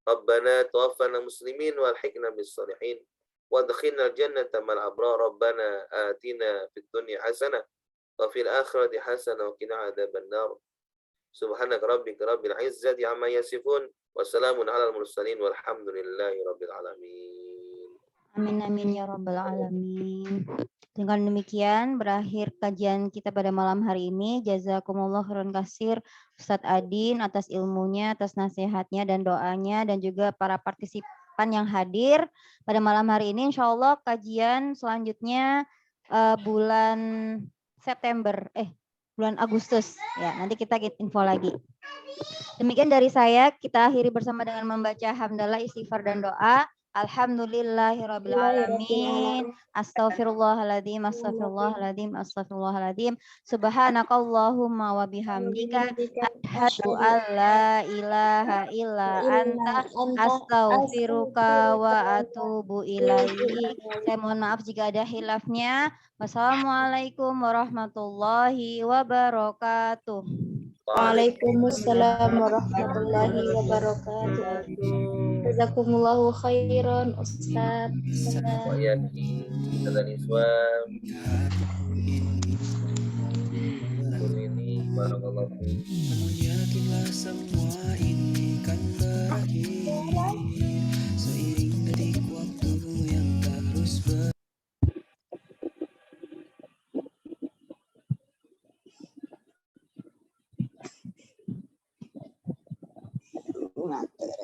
S2: Rabbana tawaffana muslimin walhiqna bis salihin وادخلنا الجنة مع الأبرار ربنا آتنا في الدنيا حسنة وفي الآخرة حسنة وقنا عذاب النار سبحانك ربك رب العزة عما يصفون وسلام على المرسلين والحمد لله رب العالمين.
S1: Amin amin ya rabbal alamin. Dengan demikian berakhir kajian kita pada malam hari ini. Jazakumullah khairan katsir Ustadz Adin atas ilmunya, atas nasihatnya dan doanya, dan juga para partisipan yang hadir pada malam hari ini. Insya Allah kajian selanjutnya bulan September, bulan Agustus. Ya, nanti kita info lagi. Demikian dari saya, kita akhiri bersama dengan membaca hamdalah, istighfar dan doa. Alhamdulillahirabbil alamin. Astaghfirullahaladzim, astaghfirullahaladzim, astaghfirullahaladzim. Subhanakallahumma wa bihamdika asyhadu an la ilaha illa anta astaghfiruka wa atubu ilaik. Saya mohon maaf jika ada khilafnya. Wassalamualaikum warahmatullahi wabarakatuh.
S5: Waalaikumsalam warahmatullahi wabarakatuh. Jazakumullahu khairan Ustaz.
S2: Wa yaki dan Iswam. Ini barakallahu fiik.
S6: Namun yakinlah semua ini kan berakhir seiring detik waktu yang terus
S4: Materi.